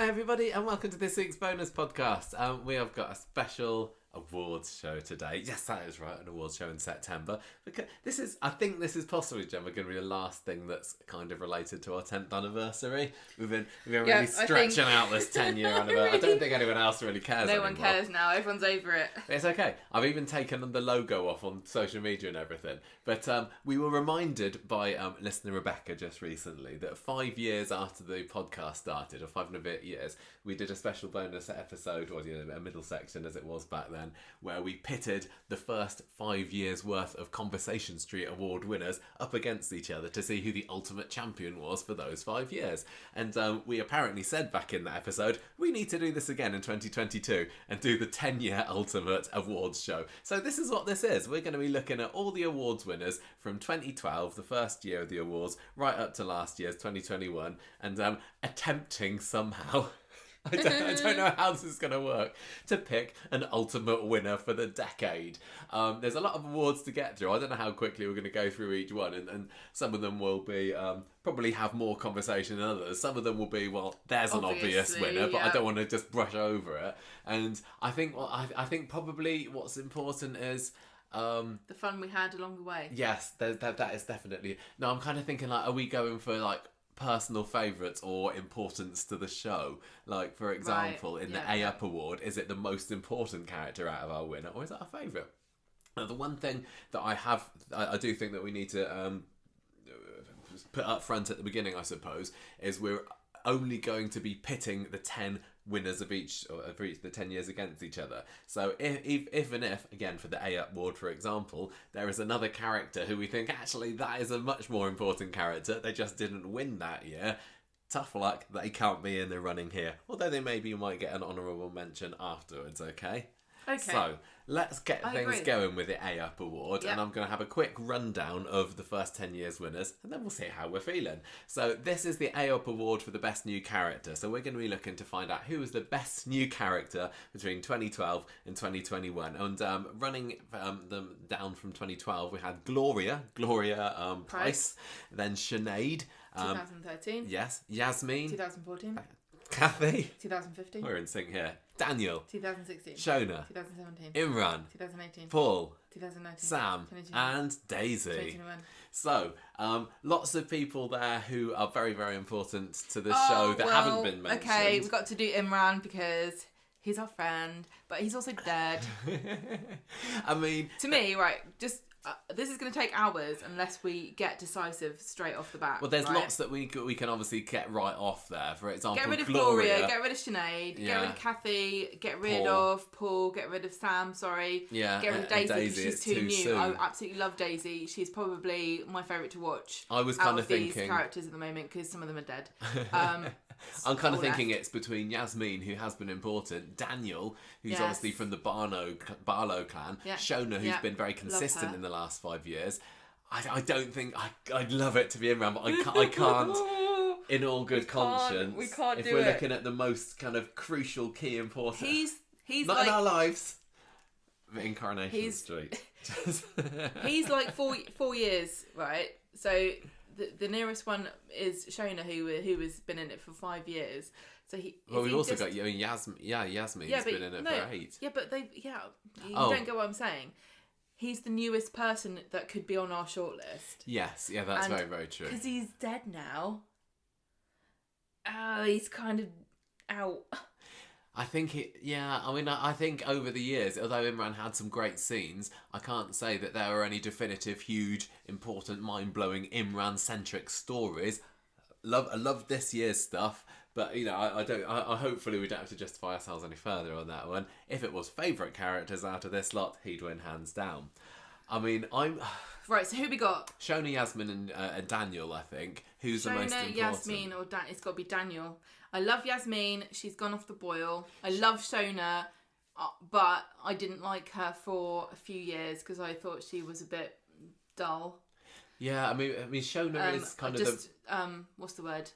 Hi everybody and welcome to this week's bonus podcast. We have got a special awards show today. Yes, that is right, an awards show in September. Because I think this is possibly, Gemma, going to be the last thing that's kind of related to our 10th anniversary. We've been really stretching out this 10-year anniversary. I don't think anyone else really cares anymore. No one cares now, everyone's over it. It's okay. I've even taken the logo off on social media and everything. But we were reminded by listener Rebecca just recently that 5 years after the podcast started, or 5 and a bit years, we did a special bonus episode, or a middle section as it was back then, where we pitted the first 5 years worth of Conversation Street Award winners up against each other to see who the ultimate champion was for those 5 years. And we apparently said back in that episode, we need to do this again in 2022 and do the 10-year ultimate awards show. So this is what this is. We're going to be looking at all the awards winners from 2012, the first year of the awards, right up to last year's 2021, and attempting somehow... I don't know how this is going to work, to pick an ultimate winner for the decade. There's a lot of awards to get through. I don't know how quickly we're going to go through each one, and some of them will be probably have more conversation than others. Some of them will be, well, there's an obvious winner, but I don't want to just brush over it. And I think probably what's important is... the fun we had along the way. Yes, that is definitely... No, I'm kind of thinking, like, are we going for, like, personal favourites or importance to the show? Like, for example, in the A-Up Award, is it the most important character out of our winner, or is it our favourite? Now, the one thing that I do think that we need to put up front at the beginning, I suppose, is we're only going to be pitting the 10 winners of each the 10 years against each other. So if again for the A-Up Award, for example, there is another character who we think actually that is a much more important character, they just didn't win that year, tough luck, they can't be in the running here, although they maybe might get an honourable mention afterwards. Okay. So let's get things going with the A-Up Award, and I'm going to have a quick rundown of the first 10 years winners, and then we'll see how we're feeling. So this is the A-Up Award for the best new character. So we're going to be looking to find out who was the best new character between 2012 and 2021. And running them down from 2012, we had Gloria Price, then Sinead. 2013. Yes. Yasmin. 2014. Kathy. 2015. We're in sync here. Daniel. 2016. Shona. 2017. Imran. 2018. Paul. 2019. Sam. 2021. And Daisy. 2021. So, lots of people there who are very, very important to this show that haven't been mentioned. Okay, we've got to do Imran because he's our friend, but he's also dead. I mean... To me, right, just... this is going to take hours unless we get decisive straight off the bat. Well, there's lots that we can obviously get right off there. For example, get rid of Gloria, get rid of Sinead, get rid of Kathy, get rid of Paul, get rid of Sam, get rid of Daisy because she's too new. Soon. I absolutely love Daisy. She's probably my favourite to watch. I was kind of thinking these characters at the moment because some of them are dead. I'm kind of thinking it's between Yasmin, who has been important, Daniel, who's obviously from the Barlow clan, Shona, who's been very consistent in the last 5 years. I don't think I'd love it to be Imran, but I can't in all good conscience. We can't do it. If we're looking at the most kind of crucial, key importance. He's not like, in our lives, but in Coronation Street. He's like 4 years, right? So the nearest one is Shona, who has been in it for 5 years. So we've also got Yasmin. Yasmin's been in it for 8. Yeah, but you don't get what I'm saying. He's the newest person that could be on our shortlist. Yes, that's very, very true. Because he's dead now. He's kind of out. I think I think over the years, although Imran had some great scenes, I can't say that there are any definitive, huge, important, mind-blowing Imran-centric stories. I love this year's stuff, but I hopefully we don't have to justify ourselves any further on that one. If it was favourite characters out of this lot, he'd win hands down. I mean, right. So who we got? Shona, Yasmin, and Daniel. I think who's the most important? Yasmin, or it's got to be Daniel. I love Yasmin. She's gone off the boil. I love Shona, but I didn't like her for a few years because I thought she was a bit dull. Yeah, I mean, Shona is kind of what's the word?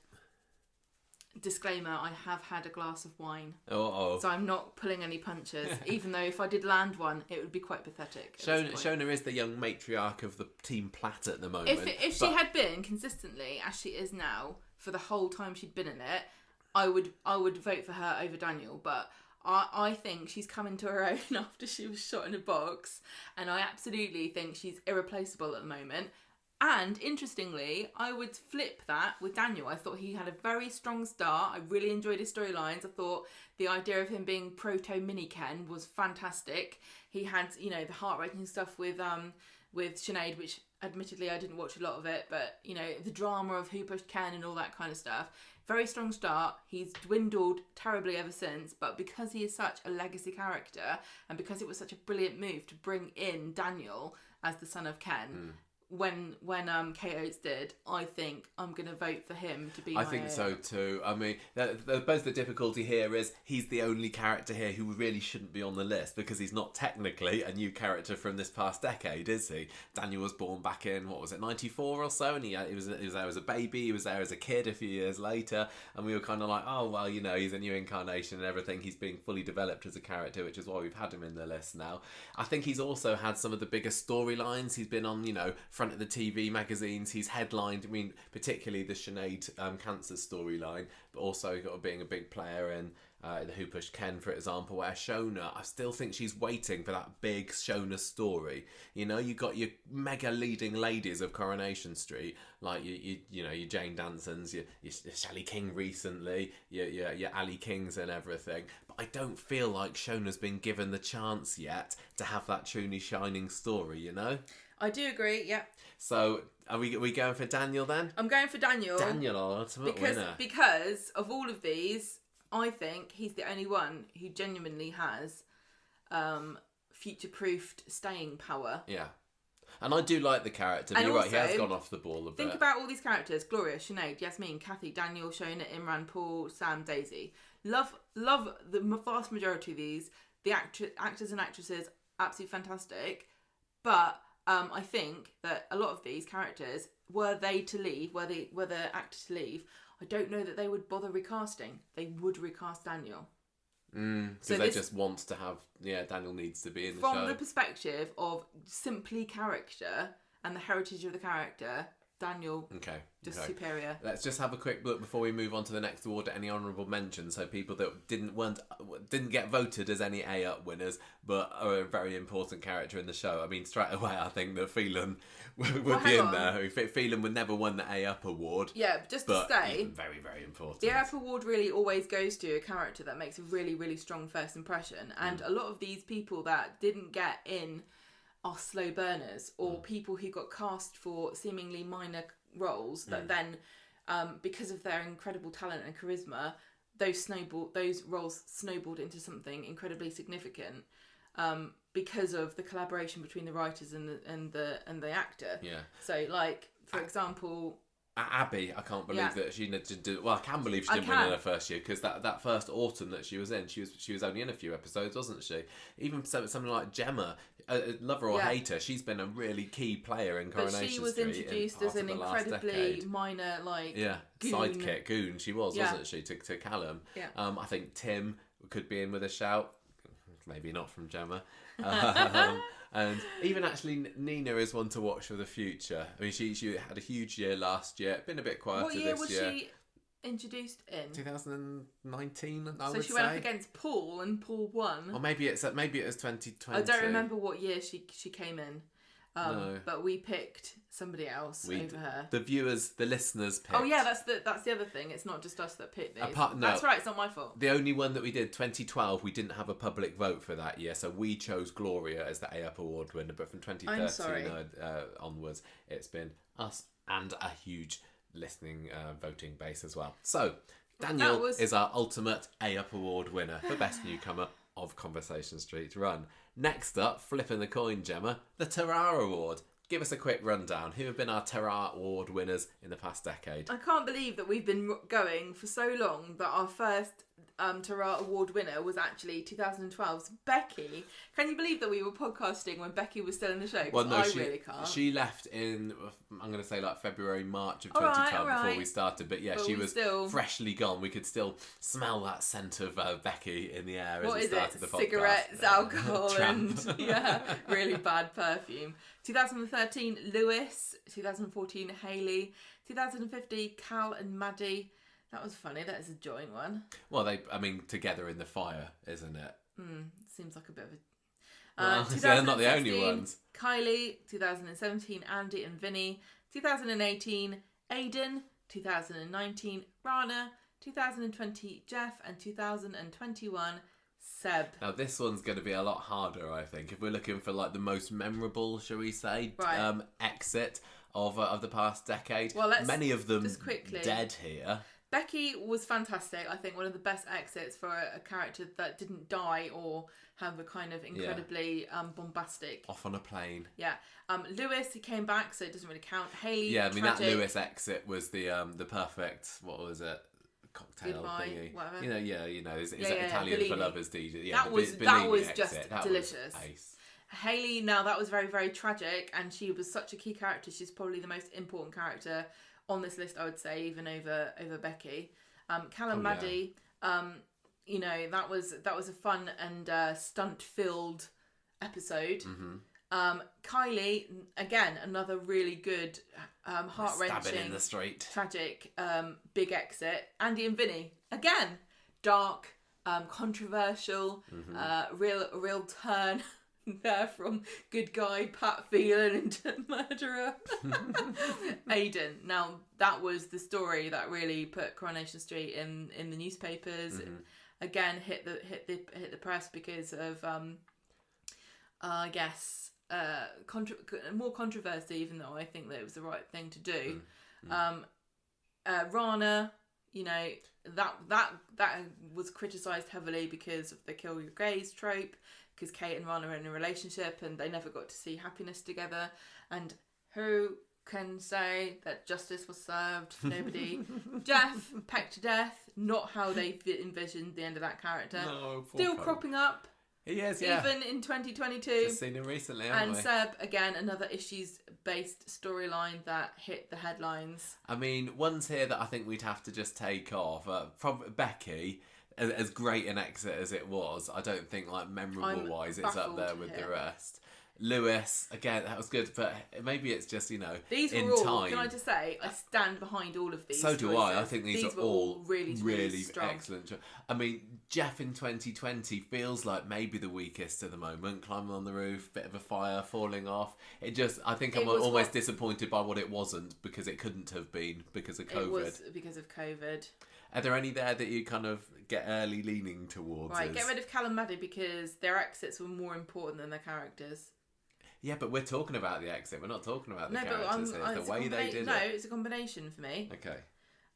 Disclaimer, I have had a glass of wine. So I'm not pulling any punches, even though if I did land one, it would be quite pathetic. Shona is the young matriarch of the Team Platt at the moment. If she had been consistently, as she is now, for the whole time she'd been in it, I would vote for her over Daniel, but I think she's come into her own after she was shot in a box, and I absolutely think she's irreplaceable at the moment. And interestingly, I would flip that with Daniel. I thought he had a very strong start. I really enjoyed his storylines. I thought the idea of him being proto mini Ken was fantastic. He had, you know, the heart-wrenching stuff with Sinead, which admittedly I didn't watch a lot of it, but you know, the drama of who pushed Ken and all that kind of stuff. Very strong start. He's dwindled terribly ever since, but because he is such a legacy character, and because it was such a brilliant move to bring in Daniel as the son of Ken, when Kate Oates did, I think I'm going to vote for him to be I think so too. I mean, both the difficulty here is he's the only character here who really shouldn't be on the list because he's not technically a new character from this past decade, is he? Daniel was born back in, what was it, 94 or so, and he was there as a baby, he was there as a kid a few years later, and we were kind of like, oh, well, you know, he's a new incarnation and everything. He's being fully developed as a character, which is why we've had him in the list now. I think he's also had some of the biggest storylines. He's been on, you know, front of the TV magazines. He's headlined, I mean, particularly the Sinead cancer storyline, but also being a big player in the Who Pushed Ken, for example, where Shona, I still think she's waiting for that big Shona story. You know, you got your mega leading ladies of Coronation Street, like you know, your Jane Dansons, your Shelley King recently, your Ali Kings and everything. But I don't feel like Shona's been given the chance yet to have that truly shining story, you know? I do agree, yeah. So, are we going for Daniel then? I'm going for Daniel. Daniel, our ultimate winner. Because of all of these, I think he's the only one who genuinely has future-proofed staying power. Yeah. And I do like the character, but you're right, he has gone off the ball a bit. Think about all these characters: Gloria, Sinead, Yasmin, Kathy, Daniel, Shona, Imran, Paul, Sam, Daisy. Love the vast majority of these. The actors and actresses, absolutely fantastic. But I think that a lot of these characters, were they the actors to leave, I don't know that they would bother recasting. They would recast Daniel. So they just want to have, Daniel needs to be in the show. From the perspective of simply character and the heritage of the character, Daniel, superior. Let's just have a quick look before we move on to the next award at any honourable mentions. So people that didn't get voted as any A-up winners, but are a very important character in the show. I mean, straight away, I think that Phelan would be in there. Phelan would never won the A-up award. Yeah, to stay, very, very important. The A-up award really always goes to a character that makes a really, really strong first impression. And a lot of these people that didn't get in are slow burners, or people who got cast for seemingly minor roles that then, because of their incredible talent and charisma, those roles snowballed into something incredibly significant, because of the collaboration between the writers and the actor. Yeah. So, like, for example, Abby, I can't believe that she didn't do. Well, I can believe she didn't win in her first year, because that first autumn that she was in, she was only in a few episodes, wasn't she? Even something like Gemma, love her or hate her, she's been a really key player in Coronation Street. But she was introduced as an incredibly minor, sidekick goon. She wasn't she, to Callum? Yeah. I think Tim could be in with a shout. Maybe not from Gemma. And even actually Nina is one to watch for the future. I mean, she had a huge year last year. Been a bit quieter this year. What year was she introduced in? 2019, I would say. So she went up against Paul and Paul won. Or maybe it was 2020. I don't remember what year she came in. No. But we picked somebody else over her. The viewers, the listeners picked. Oh yeah, that's the other thing. It's not just us that picked these. That's right, it's not my fault. The only one that we did, 2012, we didn't have a public vote for that year, so we chose Gloria as the A-up award winner. But from 2013 onwards, it's been us and a huge listening voting base as well. So Daniel is our ultimate A-up award winner for Best Newcomer of Conversation Street Run. Next up, flipping the coin, Gemma, the Terrar Award. Give us a quick rundown. Who have been our Terrar Award winners in the past decade? I can't believe that we've been going for so long that our first Terrar Award winner was actually 2012's Becky. Can you believe that we were podcasting when Becky was still in the show? Well, no, she really can't. She left in, I'm going to say February, March of 2012 before we started. But yeah, she was freshly gone. We could still smell that scent of Becky in the air as we started the podcast. Cigarettes, alcohol, and really bad perfume. 2013, Lewis. 2014, Hayley. 2015, Cal and Maddie. That was funny. That is a joint one. Well, together in the fire, isn't it? Seems like a bit of a... They're not the only ones. Kylie, 2017, Andy and Vinny, 2018, Aiden, 2019, Rana, 2020, Jeff, and 2021, Seb. Now this one's going to be a lot harder, I think, if we're looking for like the most memorable, shall we say, exit of the past decade. Well, many of them just quickly dead here. Becky was fantastic. I think one of the best exits for a character that didn't die or have a kind of incredibly bombastic... Off on a plane. Yeah. Lewis, he came back, so it doesn't really count. Hayley, yeah, I mean, tragic. That Lewis exit was the perfect, what was it? Cocktail Goodbye, thingy. Whatever. Is Italian Bellini. for lovers DJ. Yeah, that was just that delicious. Was ace. Hayley, now that was very, very tragic, and she was such a key character. She's probably the most important character on this list, I would say, even over Becky. Callum, Maddie, that was a fun and stunt-filled episode. Mm-hmm. Kylie, again, another really good, heart-wrenching, stabbing in the street, tragic, big exit. Andy and Vinny, again, dark, controversial, real turn. There from good guy Pat Phelan into murderer Aiden. Now that was the story that really put Coronation Street in the newspapers. Mm-hmm. Again, hit the press because of I guess more controversy. Even though I think that it was the right thing to do. Mm-hmm. Rana, that was criticised heavily because of the kill your gays trope. Because Kate and Ron are in a relationship and they never got to see happiness together. And who can say that justice was served? Nobody. Jeff, pecked to death. Not how they envisioned the end of that character. No, still cropping up. He is, yeah. Even in 2022. Just seen him recently, haven't we? And Seb, again, another issues-based storyline that hit the headlines. I mean, ones here that I think we'd have to just take off. Probably Becky... As great an exit as it was, I don't think, like, memorable-wise, it's up there with the rest. Lewis, again, that was good, but maybe it's just, these in were all, time. Can I just say, I stand behind all of these So do choices. I. I think these are all really strong. excellent. I mean, Jeff in 2020 feels like maybe the weakest at the moment. Climbing on the roof, bit of a fire, falling off. I think I'm almost disappointed by what it wasn't, because it couldn't have been because of COVID. It was because of COVID. Are there any there that you kind of get early leaning towards? Right, get rid of Callum, Maddie, because their exits were more important than their characters. Yeah, but we're talking about the exit. We're not talking about the characters here. The way they did it. No, it's a combination for me. Okay.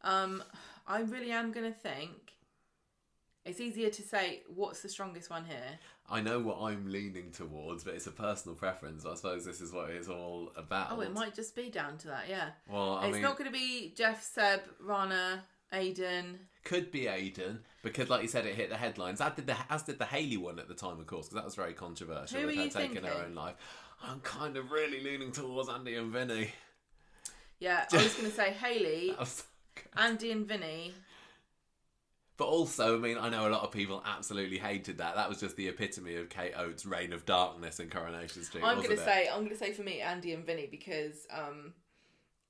I really am going to think it's easier to say what's the strongest one here. I know what I'm leaning towards, but it's a personal preference. I suppose this is what it's all about. Oh, it might just be down to that, yeah. Well, it's not going to be Jeff, Seb, Rana... Aiden. Could be Aiden, because like you said, it hit the headlines. As did the Hayley one at the time, of course, because that was very controversial. Who with are her you taking thinking? her own life. I'm kind of really leaning towards Andy and Vinny. Yeah, I was going to say Hayley, Andy and Vinny. But also, I mean, I know a lot of people absolutely hated that. That was just the epitome of Kate Oates' reign of darkness in Coronation Street. I'm going to say for me Andy and Vinny because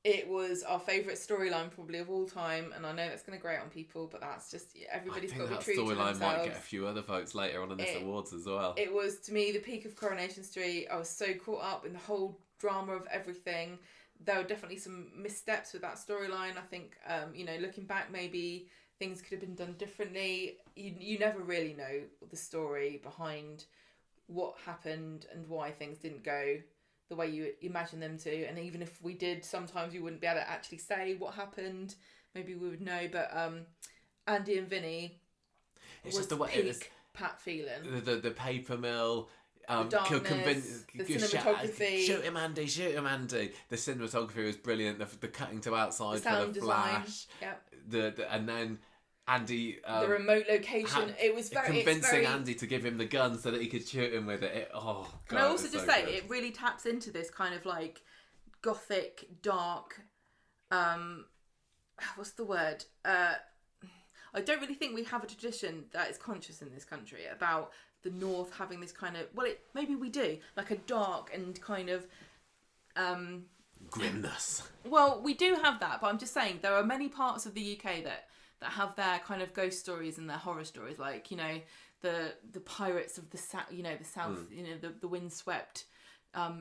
it was our favourite storyline probably of all time, and I know that's going to grate on people, but that's just everybody's got to be true to themselves. That storyline might get a few other votes later on in this awards as well. It was to me the peak of Coronation Street. I was so caught up in the whole drama of everything. There were definitely some missteps with that storyline. I think looking back, maybe things could have been done differently. You never really know the story behind what happened and why things didn't go the way you imagine them to, and even if we did, sometimes you wouldn't be able to actually say what happened. Maybe we would know, but Andy and Vinny was just the way peak it was, Pat Phelan. The paper mill, the darkness, the cinematography. Shoot him, Andy! Shoot him, Andy! The cinematography was brilliant. The cutting to outside the for the flash. Yep. And then Andy, the remote location. It was convincing Andy to give him the gun so that he could shoot him with it. God, and I also just say it really taps into this kind of like gothic, dark. What's the word? I don't really think we have a tradition that is conscious in this country about the North having this kind of. Well, maybe we do, like a dark and kind of. Grimness. Well, we do have that, but I'm just saying there are many parts of the UK that that have their kind of ghost stories and their horror stories, like, you know, the pirates of the south, you know, the south, you know, the windswept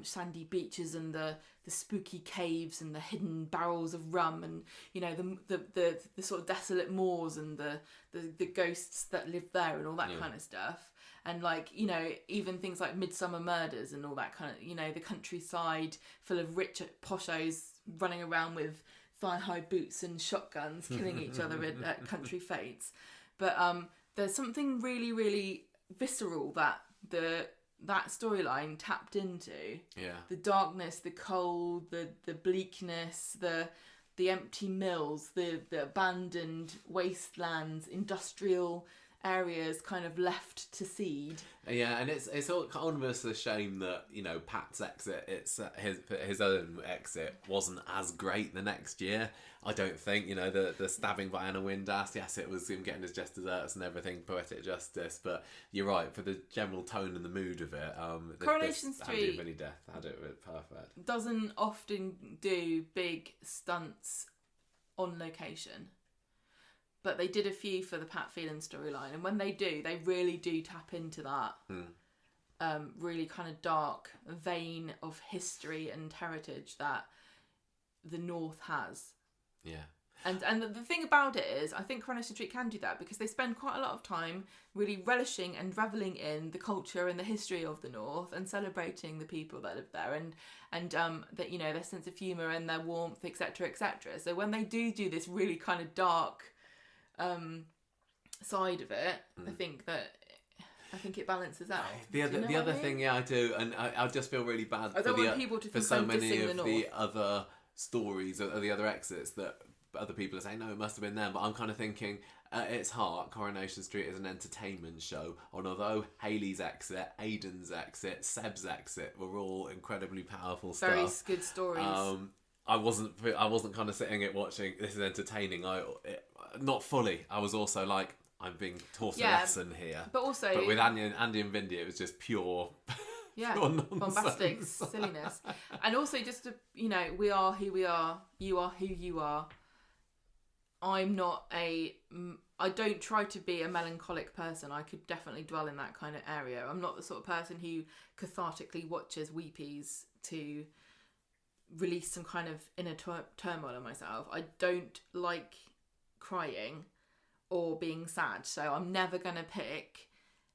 sandy beaches and the spooky caves and the hidden barrels of rum, and, you know, the sort of desolate moors and the ghosts that live there and all that kind of stuff. And, like, you know, even things like Midsummer Murders and all that kind of, you know, the countryside full of rich poshos running around with thigh-high boots and shotguns killing each other at country fêtes. But there's something really, really visceral that that storyline tapped into. Yeah. The darkness, the cold, the bleakness, the empty mills, the abandoned wastelands, industrial areas kind of left to seed. Yeah, and it's all almost a shame that, you know, Pat's exit, it's his own exit wasn't as great the next year. I don't think, you know, the stabbing by Anna Windass, yes, it was him getting his just desserts and everything, poetic justice, but you're right, for the general tone and the mood of it, Coronation Street Andy and Vinny death had it perfect. Doesn't often do big stunts on location. But they did a few for the Pat Phelan storyline. And when they do, they really do tap into that really kind of dark vein of history and heritage that the North has. Yeah. And the thing about it is, I think Coronation Street can do that because they spend quite a lot of time really relishing and revelling in the culture and the history of the North and celebrating the people that live there and that, you know, their sense of humour and their warmth, etc., etc. So when they do this really kind of dark side of it, I think it balances out. The other thing, yeah, I do, and I just feel really bad. I don't want people to think so I'm many dissing of the the North. other stories or the other exits that other people are saying, no, it must have been them. But I'm kind of thinking, at its heart, Coronation Street is an entertainment show. And although Hayley's exit, Aidan's exit, Seb's exit were all incredibly powerful stuff. Very good stories. I wasn't kind of sitting it watching, this is entertaining. Not fully. I was also like, I'm being taught a lesson here. But also, with Andy and Vindy, it was just pure, pure nonsense. Bombastic silliness. And also, just to, you know, we are who we are. You are who you are. I don't try to be a melancholic person. I could definitely dwell in that kind of area. I'm not the sort of person who cathartically watches Weepies to release some kind of inner turmoil in myself. I don't like crying or being sad, so I'm never going to pick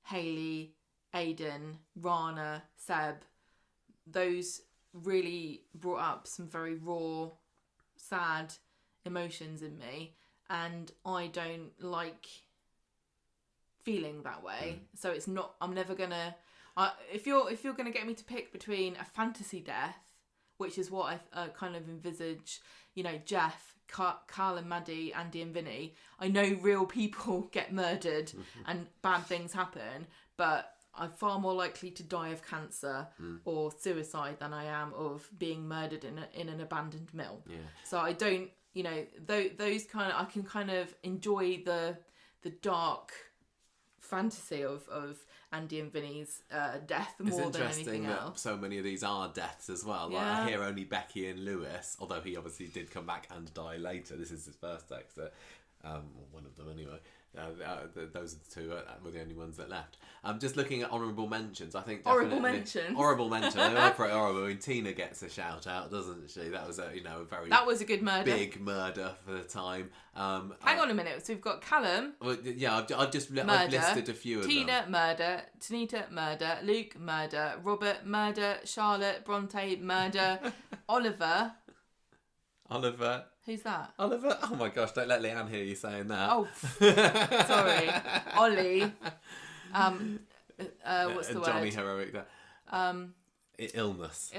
Hayley, Aidan, Rana, Seb. Those really brought up some very raw, sad emotions in me, and I don't like feeling that way. So it's not, I'm never going to, if you're going to get me to pick between a fantasy death, which is what I kind of envisage, you know, Jeff, Carl and Maddie, Andy and Vinny. I know real people get murdered and bad things happen, but I'm far more likely to die of cancer or suicide than I am of being murdered in an abandoned mill. Yeah. So I don't, you know, those kind of, I can kind of enjoy the dark fantasy of Andy and Vinny's death more than anything else. It's interesting that so many of these are deaths as well. Like, I hear only Becky and Lewis, although he obviously did come back and die later. This is his first exit. One of them anyway. Those are the two were the only ones that left. Just looking at honourable mentions, I think horrible mentions. Horrible mention. They're pretty horrible. I mean, Tina gets a shout out, doesn't she? That was a very that was a good murder, big murder for the time. Hang on a minute. So we've got Callum. Well, yeah, I've listed a few of them. Tina murder, Tanita murder, Luke murder, Robert murder, Charlotte Bronte murder, Oliver. Who's that? Oliver? Oh my gosh, don't let Leanne hear you saying that. Oh, sorry. Ollie. What's the Johnny word? Heroic there. Illness,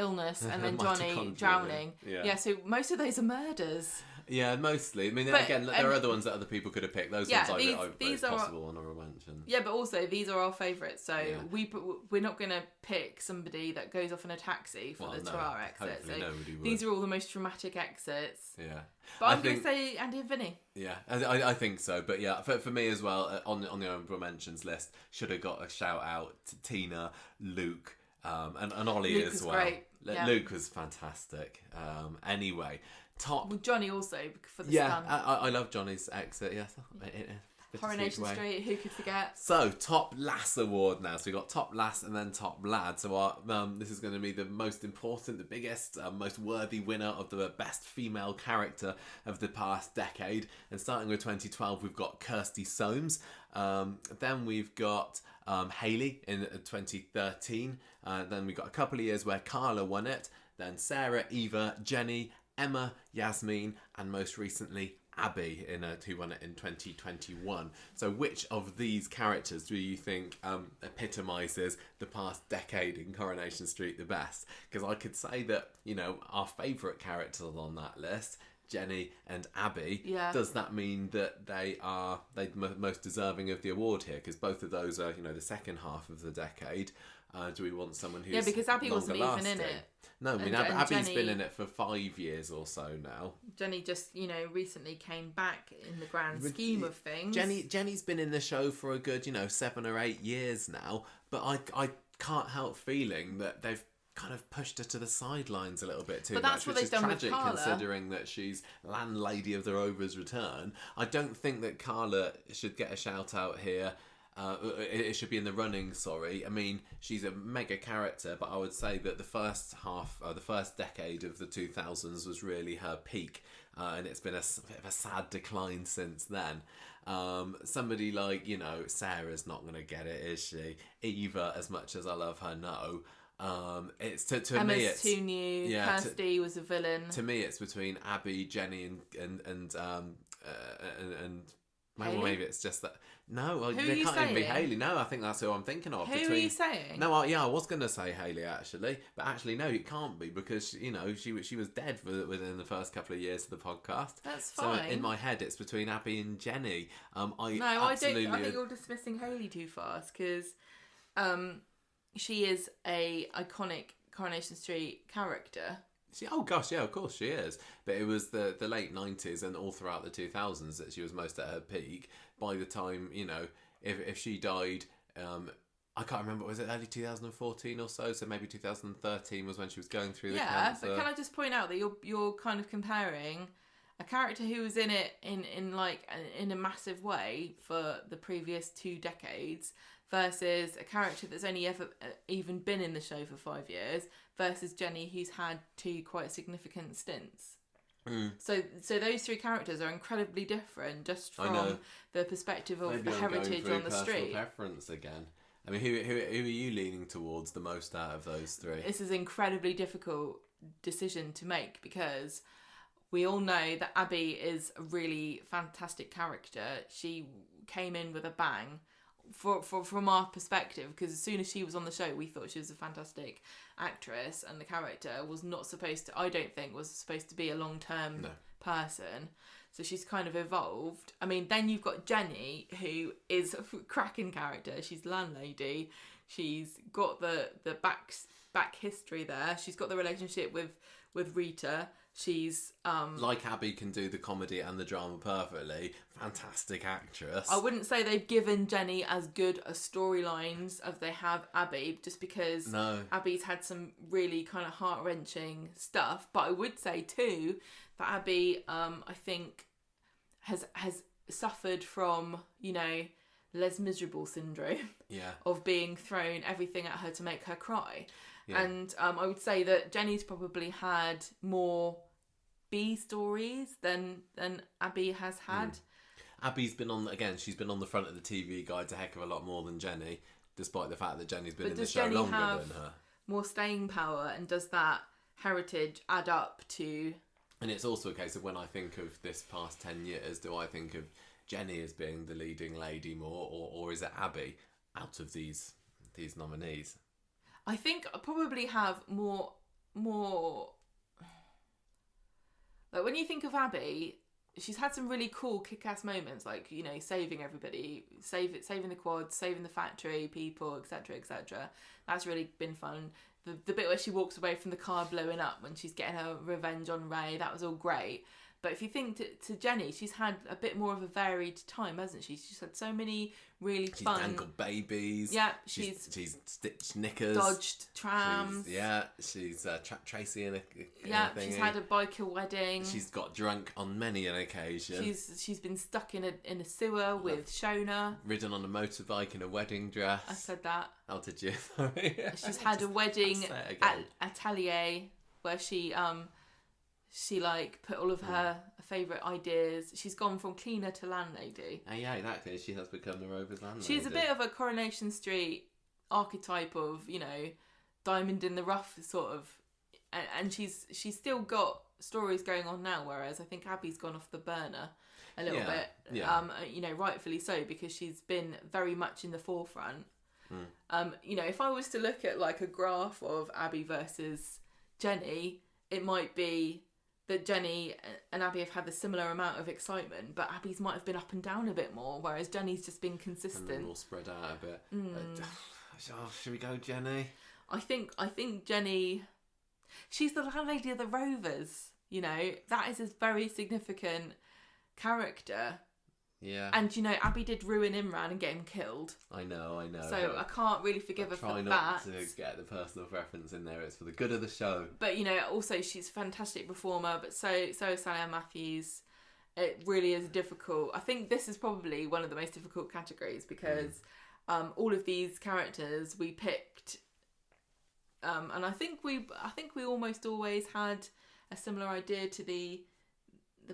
and then Johnny drowning. Yeah, so most of those are murders. Yeah, mostly. I mean, again, there are other ones that other people could have picked. Those ones these are possible honourable mention. Yeah, but also these are our favourites. So we're not going to pick somebody that goes off in a taxi for the 2-hour exit. So these are all the most dramatic exits. Yeah. But I'm going to say Andy and Vinny. Yeah, I think so. But yeah, for me as well, on the honourable mentions list, should have got a shout out to Tina, Luke, and Ollie Luke as was well. Great. Yeah. Luke was fantastic. Anyway, Top. Well, Johnny also for the Yeah, stunt. I love Johnny's exit. Yes, Coronation Street. Who could forget? So, top lass award now. So we got top lass and then top lad. So this is going to be the most important, the biggest, most worthy winner of the best female character of the past decade. And starting with 2012, we've got Kirsty Soames. Then we've got Hayley in 2013. Then we got a couple of years where Carla won it. Then Sarah, Eva, Jenny, Emma, Yasmin, and most recently Abby who won it in 2021. So which of these characters do you think epitomises the past decade in Coronation Street the best? Because I could say that, our favourite characters on that list, Jenny and Abby, does that mean that they most deserving of the award here? Because both of those are, the second half of the decade. Do we want someone who's because Abby wasn't even in it. No, I mean, Abby's been in it for 5 years or so now. Jenny just, recently came back in the grand scheme of things. Jenny's been in the show for a good, 7 or 8 years now, but I can't help feeling that they've kind of pushed her to the sidelines a little bit too much, that's what which is they've done with tragic Carla. considering that she's landlady of the Rover's Return. I don't think that Carla should get a shout out here. It should be in the running, sorry. I mean, she's a mega character, but I would say that the first decade of the 2000s was really her peak, and it's been a bit of a sad decline since then. Somebody like, Sarah's not going to get it, is she? Eva, as much as I love her, no. It's to Emma's me, it's too new. Yeah, Kirsty was a villain. To me, it's between Abby, Jenny, and Hayley? well, maybe it's just that. No, Who they are you can't even be saying? Hayley. No, I think that's who I'm thinking of. Who are you saying? No, I was going to say Hayley actually, but actually no, it can't be because she was dead within the first couple of years of the podcast. That's fine. So in my head, it's between Abby and Jenny. I don't. I think you're dismissing Hayley too fast because she is a iconic Coronation Street character. Oh gosh, yeah, of course she is. But it was the late 90s and all throughout the 2000s that she was most at her peak. By the time, if she died, I can't remember, was it early 2014 or so? So maybe 2013 was when she was going through the cancer. But can I just point out that you're kind of comparing a character who was in it in a massive way for the previous 2 decades versus a character that's only ever even been in the show for 5 years versus Jenny, who's had 2 quite significant stints. So those 3 characters are incredibly different just from the perspective of the heritage on the street. Preference again. I mean, who are you leaning towards the most out of those 3? This is an incredibly difficult decision to make because we all know that Abby is a really fantastic character. She came in with a bang. From our perspective, because as soon as she was on the show we thought she was a fantastic actress and the character was not supposed to, I don't think was supposed to be a long-term person, so she's kind of evolved. I mean, then you've got Jenny, who is a cracking character. She's landlady, she's got the back history there, she's got the relationship with Rita. She's like Abby can do the comedy and the drama perfectly. Fantastic actress. I wouldn't say they've given Jenny as good a storylines as they have Abby, just because Abby's had some really kind of heart-wrenching stuff. But I would say too that Abby, I think, has suffered from Les Miserables syndrome. Yeah. Of being thrown everything at her to make her cry. Yeah. And I would say that Jenny's probably had more B stories than Abby has had. Abby's been she's been on the front of the TV guides a heck of a lot more than Jenny, despite the fact that Jenny's been in the show longer than her. More staying power, and does that heritage add up to? And it's also a case of when I think of this past 10 years, do I think of Jenny as being the leading lady more, or is it Abby out of these nominees? I think I probably have more. Like when you think of Abby, she's had some really cool kick-ass moments, like saving everybody, saving the quads, saving the factory people, etc., etc. That's really been fun. The bit where she walks away from the car blowing up when she's getting her revenge on Ray, that was all great. But if you think to Jenny, she's had a bit more of a varied time, hasn't she? She's had so many really fun... She's dangled babies. Yeah, she's stitched knickers. Dodged trams. She's trapped Tracy in a she's had a biker wedding. She's got drunk on many an occasion. She's been stuck in a sewer with Shona. Ridden on a motorbike in a wedding dress. I said that. Oh, did you? Sorry. She's had a wedding at Atelier where she like put all of her favourite ideas. She's gone from cleaner to landlady. Yeah, exactly. She has become the Rover's landlady. She's a bit of a Coronation Street archetype of, you know, diamond in the rough sort of, and she's still got stories going on now. Whereas I think Abby's gone off the burner a little bit. Yeah. You know, rightfully so, because she's been very much in the forefront. You know, if I was to look at like a graph of Abby versus Jenny, it might be that Jenny and Abby have had a similar amount of excitement, but Abby's might have been up and down a bit more, whereas Jenny's just been consistent. And more spread out a bit. Should we go Jenny? I think Jenny, she's the landlady of the Rovers, you know, that is a very significant character. Yeah. And, you know, Abby did ruin Imran and get him killed. I know. So I can't really forgive her for that. Try not to get the personal preference in there. It's for the good of the show. But, you know, also she's a fantastic performer, but so is Sally Ann Matthews. It really is difficult. I think this is probably one of the most difficult categories because all of these characters we picked, and I think we almost always had a similar idea to the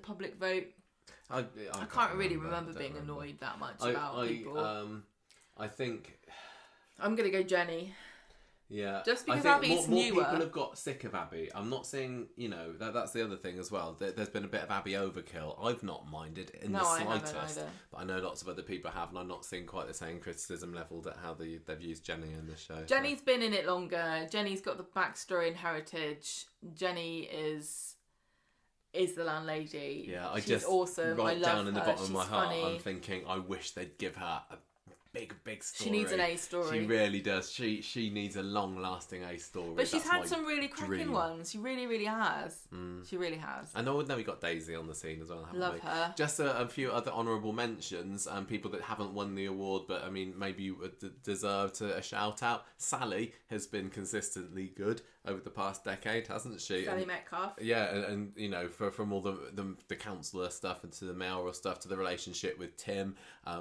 public vote. I can't really remember being annoyed that much about people. I think I'm gonna go Jenny. Yeah, just because Abby's newer. More people have got sick of Abby. I'm not saying, you know, that's the other thing as well. There's been a bit of Abby overkill. I've not minded in the slightest, but I know lots of other people have, and I'm not seeing quite the same criticism levelled at how they've used Jenny in the show. Jenny's been in it longer. Jenny's got the backstory and heritage. Jenny is the landlady. Yeah, she's awesome. Right I love down in the bottom She's of my heart, funny. I'm thinking I wish they'd give her a big story. She needs an A story. She really does. She needs a long-lasting A story. But she's had some really cracking ones. She really has. She really has. And now we got Daisy on the scene as well, haven't Love we? her. Just a few other honourable mentions, people that haven't won the award, but I mean, maybe deserve a shout out. Sally has been consistently good over the past decade, hasn't she? Sally Metcalf. Yeah, and you know, from all the counsellor stuff and to the mayoral stuff to the relationship with Tim,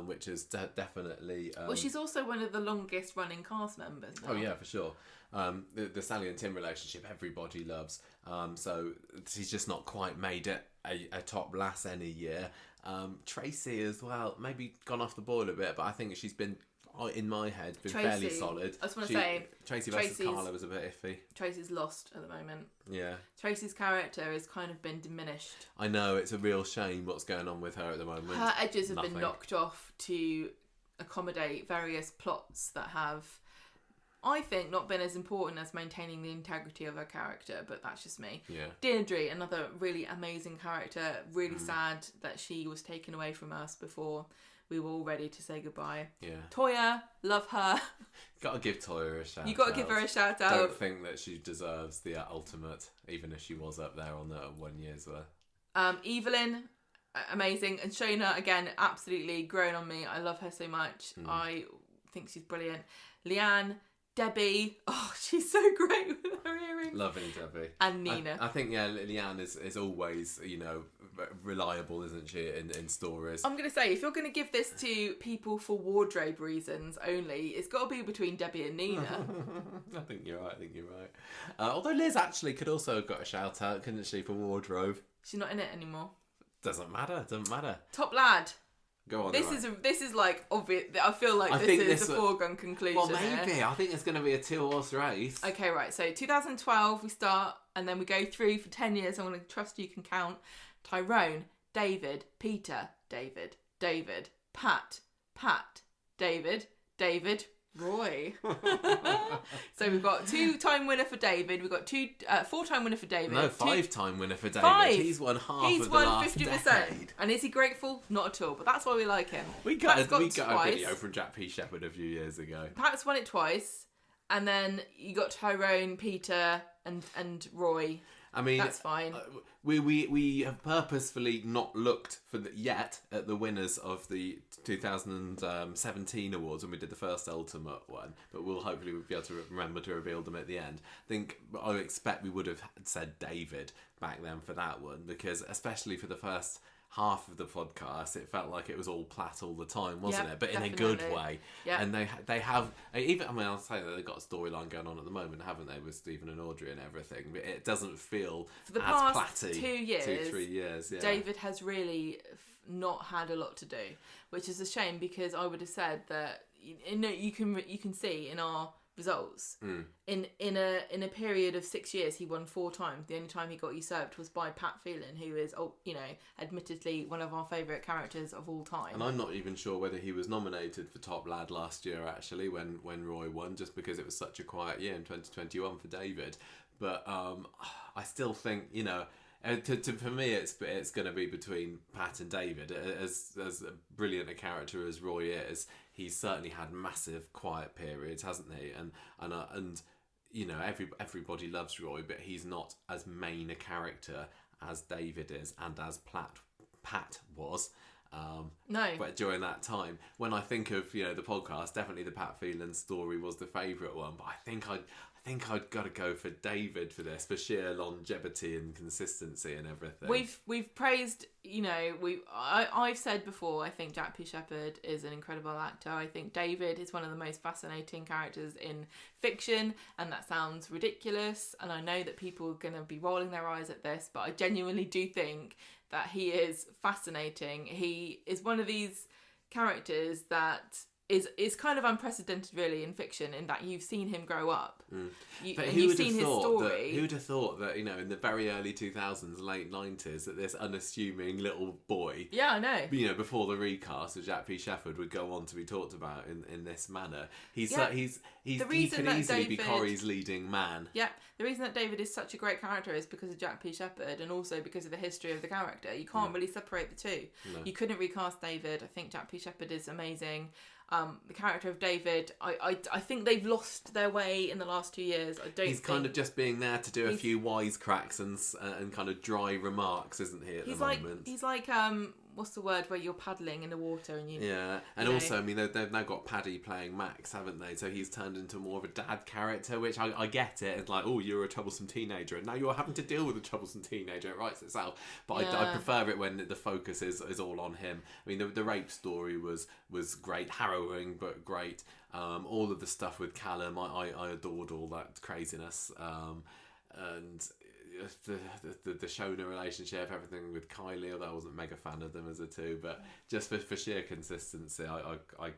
which is definitely. Well, she's also one of the longest running cast members now. Oh yeah, for sure. The Sally and Tim relationship everybody loves. So she's just not quite made it a top lass any year. Tracy as well, maybe gone off the boil a bit, but I think she's been, in my head, fairly solid. I just want to say Tracy versus Carla was a bit iffy. Tracy's lost at the moment. Yeah. Tracy's character has kind of been diminished. I know, it's a real shame what's going on with her at the moment. Her edges have been knocked off to accommodate various plots that have, I think, not been as important as maintaining the integrity of her character, but that's just me. Yeah. Deirdre, another really amazing character. Really sad that she was taken away from us before we were all ready to say goodbye. Yeah. Toya, love her. Gotta give Toya a shout out. You gotta give her a shout out. Don't think that she deserves the ultimate, even if she was up there on the 1 year's worth. Evelyn, amazing. And Shona, again, absolutely grown on me. I love her so much. I think she's brilliant. Leanne, Debbie, she's so great with her earrings. Loving Debbie. And Nina. I think, Leanne is always, you know, reliable, isn't she, in stories. I'm going to say, if you're going to give this to people for wardrobe reasons only, it's got to be between Debbie and Nina. I think you're right. Although Liz actually could also have got a shout out, couldn't she, for wardrobe? She's not in it anymore. Doesn't matter. Top lad. Go on. This is like obvious. I feel like this is a foregone conclusion. Well, maybe. Here. I think it's going to be a 2-horse race. Okay, right. So 2012 we start, and then we go through for 10 years. I'm going to trust you can count. Tyrone, David, Peter, David, Pat, David, Roy. So we've got 2-time winner for David. We've got 4-time winner for David. No, 5-time winner for David. 5. He's won half of the last 50%. Decade. And is he grateful? Not at all. But that's why we like him. We got a video from Jack P. Shepherd a few years ago. Pat's won it twice. And then you got Tyrone, Peter, and Roy. I mean, that's fine. We have purposefully not looked yet at the winners of the 2017 awards when we did the first Ultimate one, but we'll hopefully be able to remember to reveal them at the end. I expect we would have said David back then for that one, because especially for the first half of the podcast, it felt like it was all Platt all the time, wasn't it? But in a good way. Yeah. And they have even. I mean, I'll say that they've got a storyline going on at the moment, haven't they, with Stephen and Audrey and everything? But it doesn't feel for the as past Platty. 2-3 years. Yeah. David has really not had a lot to do, which is a shame, because I would have said that you can see in our results in a period of 6 years he won 4 times. The only time he got usurped was by Pat Phelan, who is admittedly one of our favourite characters of all time. And I'm not even sure whether he was nominated for Top Lad last year, actually, when Roy won, just because it was such a quiet year in 2021 for David. But I still think, for me, it's going to be between Pat and David. As brilliant a character as Roy is, he's certainly had massive quiet periods, hasn't he? And everybody loves Roy, but he's not as main a character as David is, and as Pat was. No. But during that time, when I think of the podcast, definitely the Pat Phelan story was the favourite one. But I think I'd got to go for David for this, for sheer longevity and consistency and everything. We've praised, I've said before, I think Jack P. Shepherd is an incredible actor. I think David is one of the most fascinating characters in fiction, and that sounds ridiculous, and I know that people are going to be rolling their eyes at this, but I genuinely do think that he is fascinating. He is one of these characters that is kind of unprecedented, really, in fiction, in that you've seen him grow up. But you've seen his story. Who would have thought that, in the very early 2000s, late 90s, that this unassuming little boy, yeah, I know, before the recast of Jack P. Shepherd, would go on to be talked about in this manner. He could easily be Corrie's leading man. Yeah, the reason that David is such a great character is because of Jack P. Shepherd, and also because of the history of the character. You can't really separate the two. No. You couldn't recast David. I think Jack P. Shepherd is amazing. The character of David, I think they've lost their way in the last 2 years. He's kind of just being there to do a few wisecracks and kind of dry remarks, isn't he? At the moment, he's like what's the word where you're paddling in the water and also, I mean, they've now got Paddy playing Max, haven't they? So he's turned into more of a dad character, which I get it. It's like, oh, you're a troublesome teenager, and now you're having to deal with a troublesome teenager. It writes itself. But I prefer it when the focus is all on him. I mean, the rape story was great, harrowing but great. All of the stuff with Callum, I adored all that craziness. And the Shona relationship, everything with Kylie, although I wasn't a mega fan of them as a two, but just for sheer consistency, I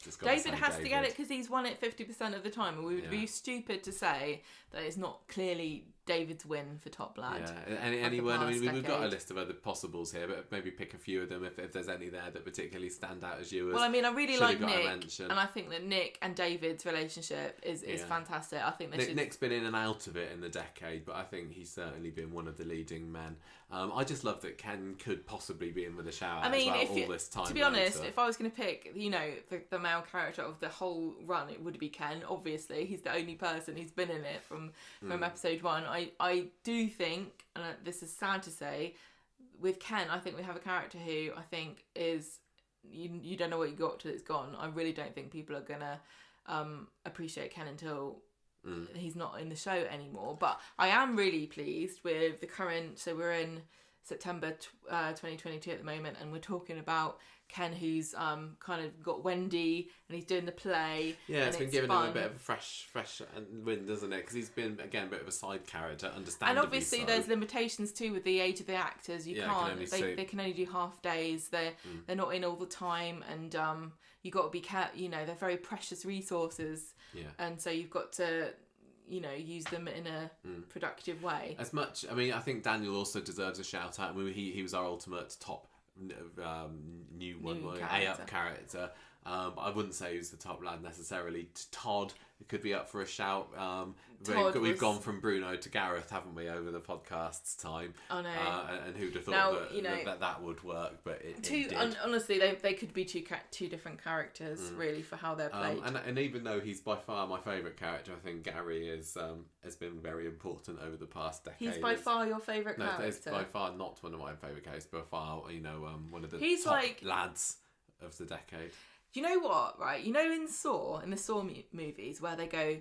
just got David has to get it because he's won it 50% of the time, and we would be stupid to say that it's not clearly David's win for Top Lad. Yeah, anyone. I mean, we've got a list of other possibles here, but maybe pick a few of them if there's any there that particularly stand out as you. Well, I mean, I really like Nick, and I think that Nick and David's relationship is fantastic. I think Nick's been in and out of it in the decade, but I think he's certainly been one of the leading men. I just love that Ken could possibly be in with a shout out all this time. To be honest, if I was going to pick, the male character of the whole run, it would be Ken. Obviously, he's the only person who's been in it from episode 1. I do think, and this is sad to say, with Ken, I think we have a character who I think is you don't know what you got till it's gone. I really don't think people are gonna appreciate Ken until he's not in the show anymore. But I am really pleased with the current. So we're in September 2022 at the moment, and we're talking about Ken, who's kind of got Wendy, and he's doing the play. Yeah, it's been giving him a bit of a fresh wind, doesn't it? Because he's been, again, a bit of a side character, understandably. And obviously there's limitations too with the age of the actors. You can't, they can only do half days. They're not in all the time, and you got to be careful. They're very precious resources. Yeah. And so you've got to use them in a productive way. As much, I mean, I think Daniel also deserves a shout out. I mean, he was our ultimate top new A-up character. I wouldn't say who's the top lad necessarily. Todd could be up for a shout. We've gone from Bruno to Gareth, haven't we, over the podcast's time? I know. And who'd have thought that would work, but it did. Honestly, they could be two different characters, really, for how they're played. And even though he's by far my favourite character, I think Gary has been very important over the past decade. He's by far your favourite character? No, he's by far not one of my favourite characters, but by far, one of the he's top lads of the decade. You know what, right? You know in the Saw movies, where they go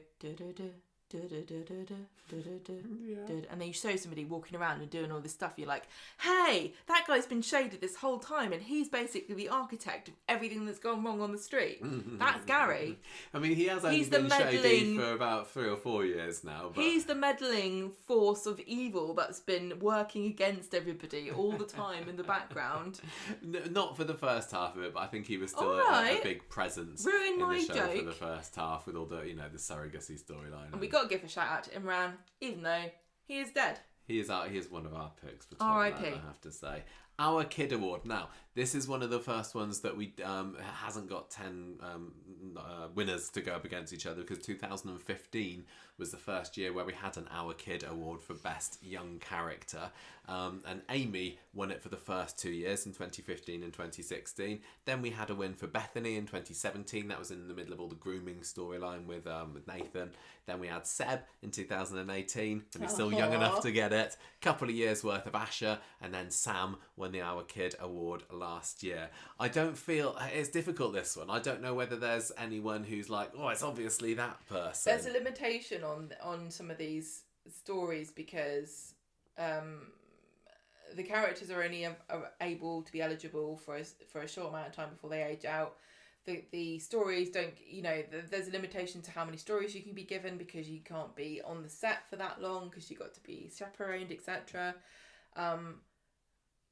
and then you show somebody walking around and doing all this stuff, you're like, hey, that guy's been shaded this whole time and he's basically the architect of everything that's gone wrong on the street. That's Gary. I mean, he has only been shady for about 3 or 4 years now, but he's the meddling force of evil that's been working against everybody all the time in the background. Not for the first half of it, but I think he was still a big presence in the show for the first half, with all the the surrogacy storyline. And we got to give a shout out to Imran, even though he is dead. He is one of our picks for top lad, I have to say. Our Kid Award. Now, this is one of the first ones that we hasn't got 10 winners to go up against each other, because 2015 was the first year where we had an Our Kid Award for Best Young Character. And Amy won it for the first 2 years, in 2015 and 2016. Then we had a win for Bethany in 2017. That was in the middle of all the grooming storyline with Nathan. Then we had Seb in 2018, and he's still young enough to get it. Couple of years worth of Asha, and then Sam won the Our Kid Award last year. I don't feel it's difficult, this one. I don't know whether there's anyone who's like, oh, it's obviously that person. There's a limitation on some of these stories, because the characters are only able to be eligible for a short amount of time before they age out. The stories don't, there's a limitation to how many stories you can be given, because you can't be on the set for that long, because you've got to be chaperoned, etc.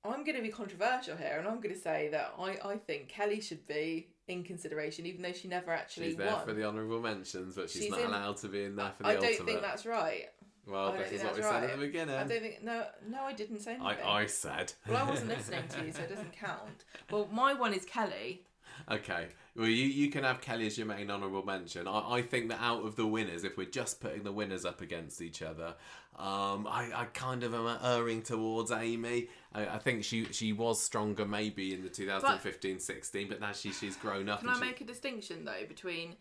I'm going to be controversial here, and I'm going to say that I think Kelly should be in consideration, even though she never actually won. She's there for the honourable mentions, but she's not allowed to be in there for the ultimate. I don't think that's right. Well, this is what we said at the beginning. I don't think... No, I didn't say anything. I said. Well, I wasn't listening to you, so it doesn't count. Well, my one is Kelly. Okay. Well, you can have Kelly as your main honourable mention. I think that out of the winners, if we're just putting the winners up against each other, I kind of am erring towards Amy. I think she was stronger maybe in the 2015-16, but now she's grown up. Can I make a distinction, though, between...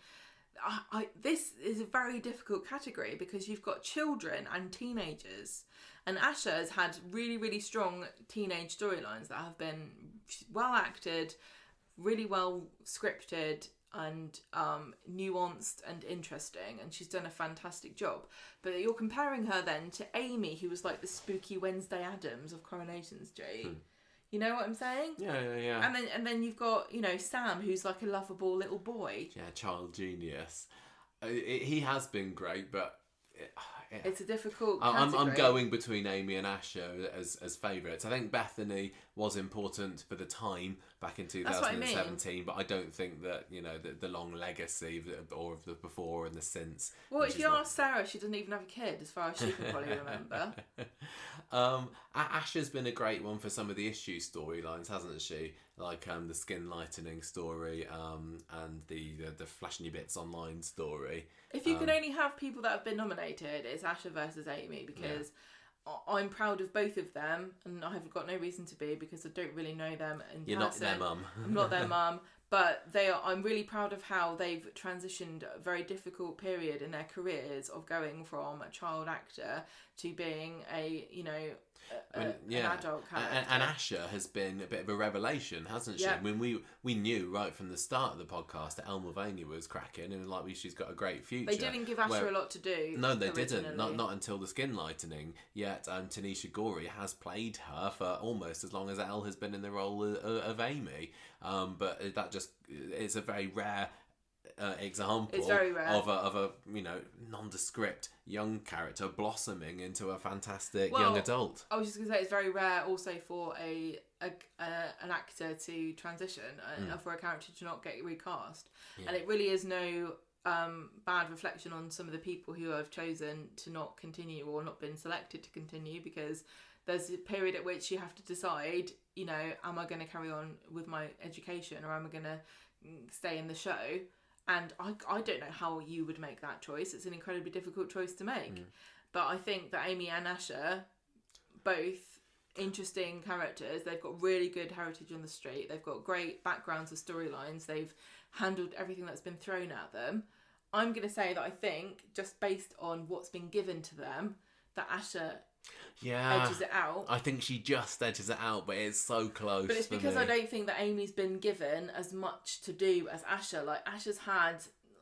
this is a very difficult category, because you've got children and teenagers, and Asha has had really, really strong teenage storylines that have been well acted, really well scripted, and nuanced and interesting, and she's done a fantastic job. But you're comparing her then to Amy, who was like the spooky Wednesday Addams of Coronation Street. You know what I'm saying? Yeah. And then you've got, Sam, who's like a lovable little boy. Yeah, child genius. He has been great, but it's a difficult category. I'm going between Amy and Asha as favourites. I think Bethany was important for the time back in 2017, but I don't think that the long legacy or of the before and the since. Well, if you ask Sarah, she doesn't even have a kid, as far as she can probably remember. Asha's been a great one for some of the issue storylines, hasn't she? Like the skin lightening story and the flashing your bits online story. If you can only have people that have been nominated, it's Asha versus Amy, because I'm proud of both of them, and I have got no reason to be, because I don't really know them in person. You're not their mum. I'm not their mum, but I'm really proud of how they've transitioned a very difficult period in their careers of going from a child actor to being an adult character. And Asha has been a bit of a revelation, hasn't she? Yeah. I mean, we knew right from the start of the podcast that Elle Mulvaney was cracking, and she's got a great future. They didn't give Asha a lot to do. No, they didn't. Not until the skin lightening. Yet Tanisha Corrie has played her for almost as long as Elle has been in the role of Amy. But it's a very rare example of a nondescript young character blossoming into a fantastic young adult. I was just going to say it's very rare also for an actor to transition and for a character to not get recast, and it really is no bad reflection on some of the people who have chosen to not continue or not been selected to continue, because there's a period at which you have to decide, you know, am I going to carry on with my education or am I going to stay in the show? And I don't know how you would make that choice. It's an incredibly difficult choice to make. But I think that Amy and Asha, both interesting characters. They've got really good heritage on the street. They've got great backgrounds of storylines. They've handled everything that's been thrown at them. I'm going to say that I think, just based on what's been given to them, that Asha edges it out. I think she just edges it out, but it's so close. But it's because I don't think that Amy's been given as much to do as Asha. Like, Asha's had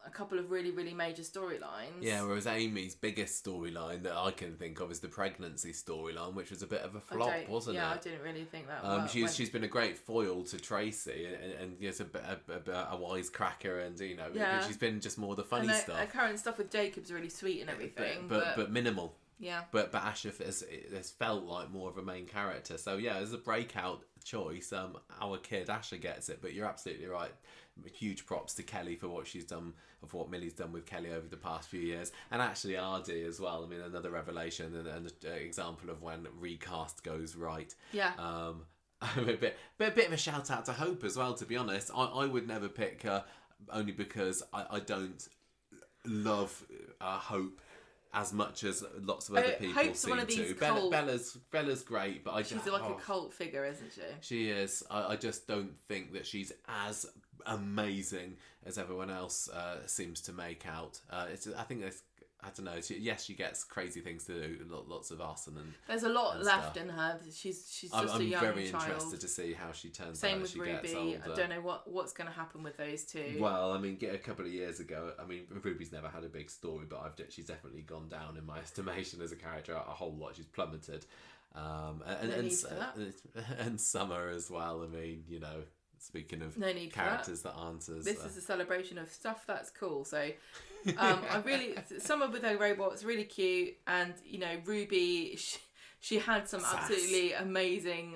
a couple of really, really major storylines. Yeah, whereas Amy's biggest storyline that I can think of is the pregnancy storyline, which was a bit of a flop, wasn't it? Yeah, I didn't really think that. She's been a great foil to Tracy, and yes, a wisecracker, and you know, she's been just more the funny stuff. Her current stuff with Jacob's really sweet and everything, but minimal. Yeah. But Asha has felt like more of a main character. So yeah, as a breakout choice, our kid Asha gets it. But you're absolutely right. Huge props to Kelly for what she's done, of what Millie's done with Kelly over the past few years, and actually RD as well. I mean, another revelation and an example of when recast goes right. Yeah. A bit of a shout out to Hope as well. To be honest, I would never pick her only because I don't love Hope as much as lots of other people Hope's seem one of these to. Bella's great, but she's like a cult figure, isn't she? She is. I just don't think that she's as amazing as everyone else seems to make out. I think it's, I don't know. She gets crazy things to do, lots of arson and there's a lot left stuff. In her. She's just I'm a young child. I'm very interested to see how she turns out. Same as with she gets Ruby. older. I don't know what's going to happen with those two. Well, I mean, a couple of years ago, I mean, Ruby's never had a big story, but she's definitely gone down in my estimation as a character a whole lot. She's plummeted, and Summer as well. I mean, you know. Speaking of characters that aren't as... This is a celebration of stuff that's cool. So I really... Summer with her robots, really cute. And, you know, Ruby, she had some absolutely amazing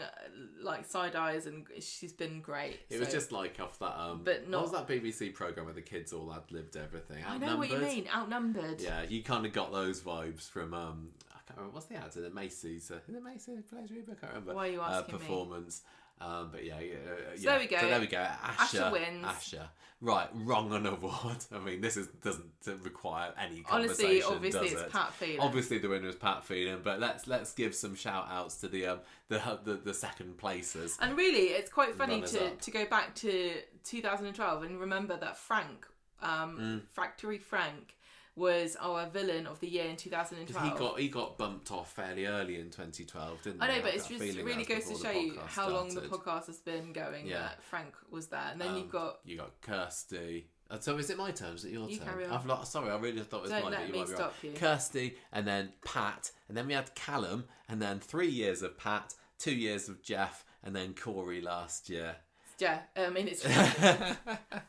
like side eyes and she's been great. It was just like off that... but not, what was that BBC programme where the kids all ad-libbed everything? I know what you mean. Outnumbered. Yeah, you kind of got those vibes from... I can't remember. What's the ad? Is it Macy's? Is it Macy's who plays Ruby? I can't remember. Why are you asking performance. Me? But so there we go. So there we go. Asha wins. Asha. Right, wrong on award. I mean, this doesn't require any conversation. Honestly, obviously does it's Pat Phelan. Obviously the winner is Pat Phelan, but let's give some shout outs to the second placers. And really, it's quite funny to go back to 2012 and remember that Frank, Factory Frank, was our villain of the year in 2012. He got bumped off fairly early in 2012, didn't he? I know, but it just really goes to show you how long the podcast has been going. Yeah. That Frank was there, and then you got Kirsty. So is it my turn? Is it your turn? Carry on. Sorry, I really thought it was Don't mine. let me stop you. Kirsty, and then Pat, and then we had Callum, and then 3 years of Pat, 2 years of Jeff, and then Corrie last year. Jeff. I mean, it's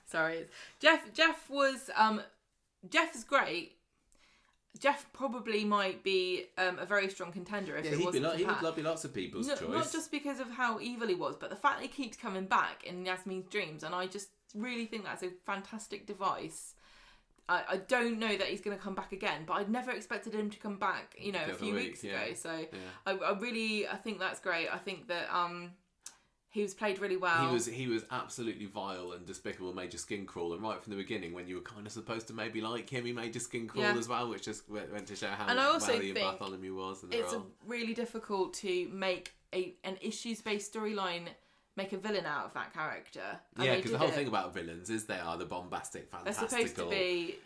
sorry. Jeff was. Jeff is great. Jeff probably might be a very strong contender if it wasn't for Pat. He would be lots of people's choice. Not just because of how evil he was, but the fact that he keeps coming back in Yasmin's dreams, and I just really think that's a fantastic device. I don't know that he's going to come back again, but I'd never expected him to come back, you know, a few weeks ago. So yeah. I think that's great. I think that he was played really well. He was absolutely vile and despicable, made your skin crawl, and right from the beginning, when you were kind of supposed to maybe like him, he made your skin crawl as well, which just went to show how valiant Bartholomew was. It's really difficult to make an issues-based storyline make a villain out of that character. Yeah, because the whole thing about villains is they are the bombastic, fantastical. They're supposed to be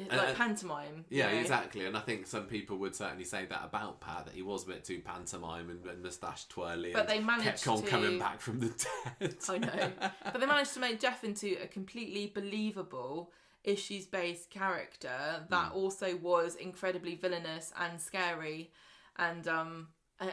like pantomime. Yeah, exactly. And I think some people would certainly say that about Pat, that he was a bit too pantomime and moustache twirly. But they managed kept on coming back from the dead. I know. But they managed to make Jeff into a completely believable, issues-based character that also was incredibly villainous and scary. And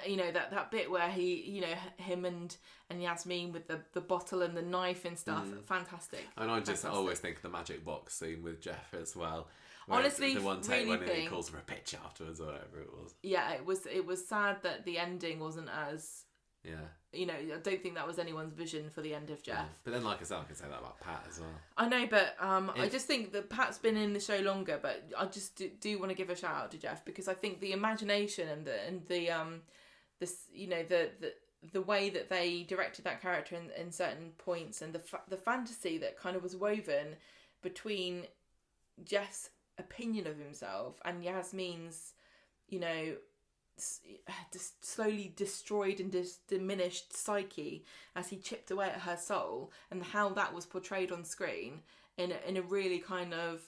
you know, that bit where he, you know, him and Yasmin with the bottle and the knife and stuff, fantastic. And I just always think of the magic box scene with Jeff as well. Honestly, the one take really when he calls for a pitch afterwards or whatever it was. Yeah, it was sad that the ending wasn't as. Yeah. You know, I don't think that was anyone's vision for the end of Jeff. Yeah. But then, like I said, I can say that about Pat as well. I know, but I just think that Pat's been in the show longer, but I just do want to give a shout out to Jeff, because I think the imagination and the this, you know, the way that they directed that character in certain points, and the fantasy that kind of was woven between Jeff's opinion of himself and Yasmin's, you know, slowly destroyed and diminished psyche as he chipped away at her soul, and how that was portrayed on screen in a really kind of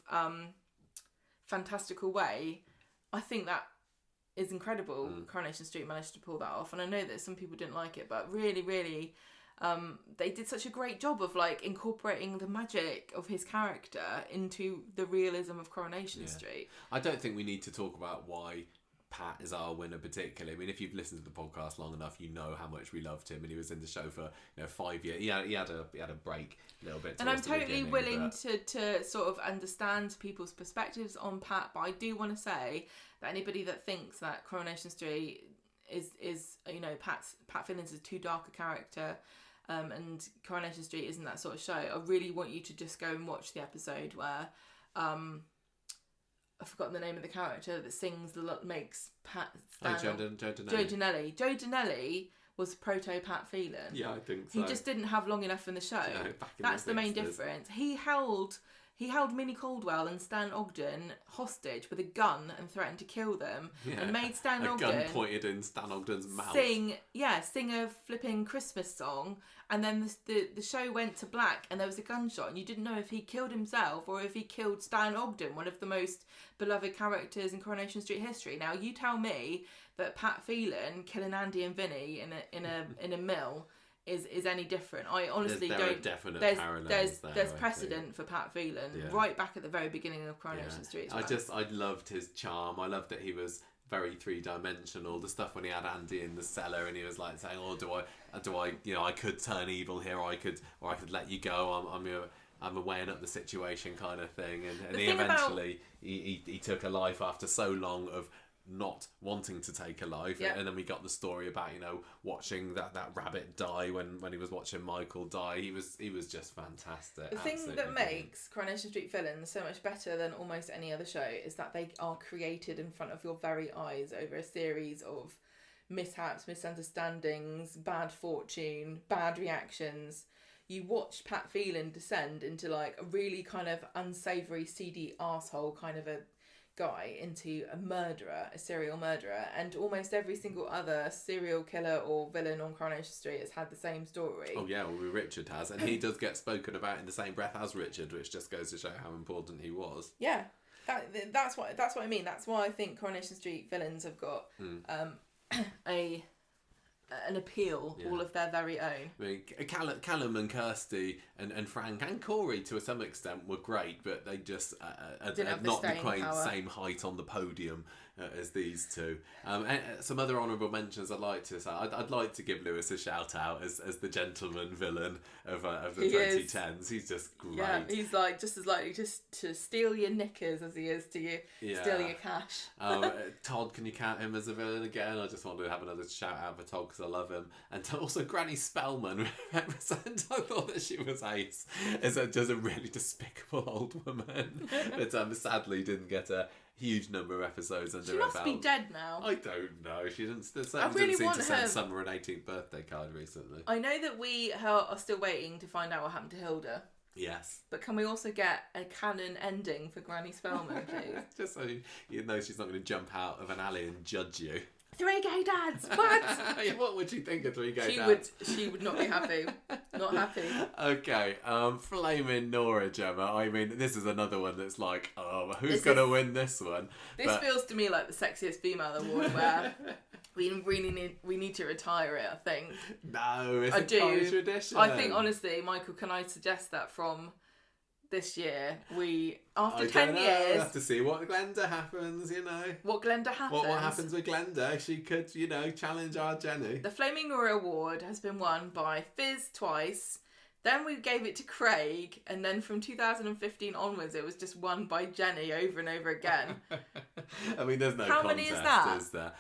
fantastical way. I think that is incredible. Coronation Street managed to pull that off, and I know that some people didn't like it, but really, really, they did such a great job of like incorporating the magic of his character into the realism of Coronation Street. I don't think we need to talk about why Pat is our winner particularly. I mean, if you've listened to the podcast long enough, you know how much we loved him, and he was in the show for 5 years. He had a break a little bit. And I'm totally willing to sort of understand people's perspectives on Pat, but I do want to say that anybody that thinks that Coronation Street is you know, Pat Phelan's is too dark a character, and Coronation Street isn't that sort of show, I really want you to just go and watch the episode where I've forgotten the name of the character that sings makes Pat stand Joe Donnelly. Joe Donnelly was proto Pat Phelan. Yeah, I think so. He just didn't have long enough in the show. No, that's the main difference. He held Minnie Caldwell and Stan Ogden hostage with a gun and threatened to kill them, and made Stan Ogden, gun pointed in Stan Ogden's mouth, sing a flipping Christmas song, and then the show went to black and there was a gunshot, and you didn't know if he killed himself or if he killed Stan Ogden, one of the most beloved characters in Coronation Street history. Now you tell me that Pat Phelan killing Andy and Vinny in a mill is any different. I honestly don't. There's precedent for Pat Phelan right back at the very beginning of Coronation Street. I loved his charm. I loved that he was very three-dimensional. The stuff when he had Andy in the cellar and he was like saying, "Oh, do I, you know, I could turn evil here, or I could let you go. I'm weighing up the situation," kind of thing. And he eventually he took a life after so long of not wanting to take a life, and then we got the story about, you know, watching that rabbit die when he was watching Michael die. He was just fantastic. The thing that makes Coronation Street villains so much better than almost any other show is that they are created in front of your very eyes over a series of mishaps, misunderstandings, bad fortune, bad reactions. You watch Pat Phelan descend into like a really kind of unsavoury, seedy arsehole kind of a guy, into a serial murderer, and almost every single other serial killer or villain on Coronation Street has had the same story. Oh yeah, well, Richard has, and he does get spoken about in the same breath as Richard, which just goes to show how important he was. Yeah, that's what I mean. That's why I think Coronation Street villains have got an appeal all of their very own. I mean, Callum and Kirsty and Frank and Corrie to some extent were great, but they just had not the same height on the podium as these two. And some other honourable mentions I'd like to say. I'd like to give Lewis a shout out as the gentleman villain of the 2010s. He's just great. Yeah, he's like just as likely to steal your knickers as he is to steal your cash. Todd, can you count him as a villain again? I just wanted to have another shout out for Todd because I love him. And also Granny Spellman represent. I thought that she was ace as just a really despicable old woman, but sadly didn't get a huge number of episodes under her belt. She must be dead now. I don't know. She didn't seem to send Summer an 18th birthday card recently. I know that we are still waiting to find out what happened to Hilda. Yes. But can we also get a canon ending for Granny Spellman, please? Just so you know she's not going to jump out of an alley and judge you. 3 gay dads! What? What would you think of 3 gay dads? She would not be happy. Not happy. Okay, Flaming Nora, Gemma. I mean, this is another one that's like, who's going to win this one? This feels to me like the sexiest female award where we really need to retire it, I think. No, it's a Corrie tradition. I think, honestly, Michael, can I suggest that from this year, after 10 years... We'll have to see what Glenda happens, you know. What Glenda happens. What happens with Glenda? She could, you know, challenge our Jenny. The Flaming Nora Award has been won by Fizz twice. Then we gave it to Craig. And then from 2015 onwards, it was just won by Jenny over and over again. I mean, there's no How contest, many is that? Is there?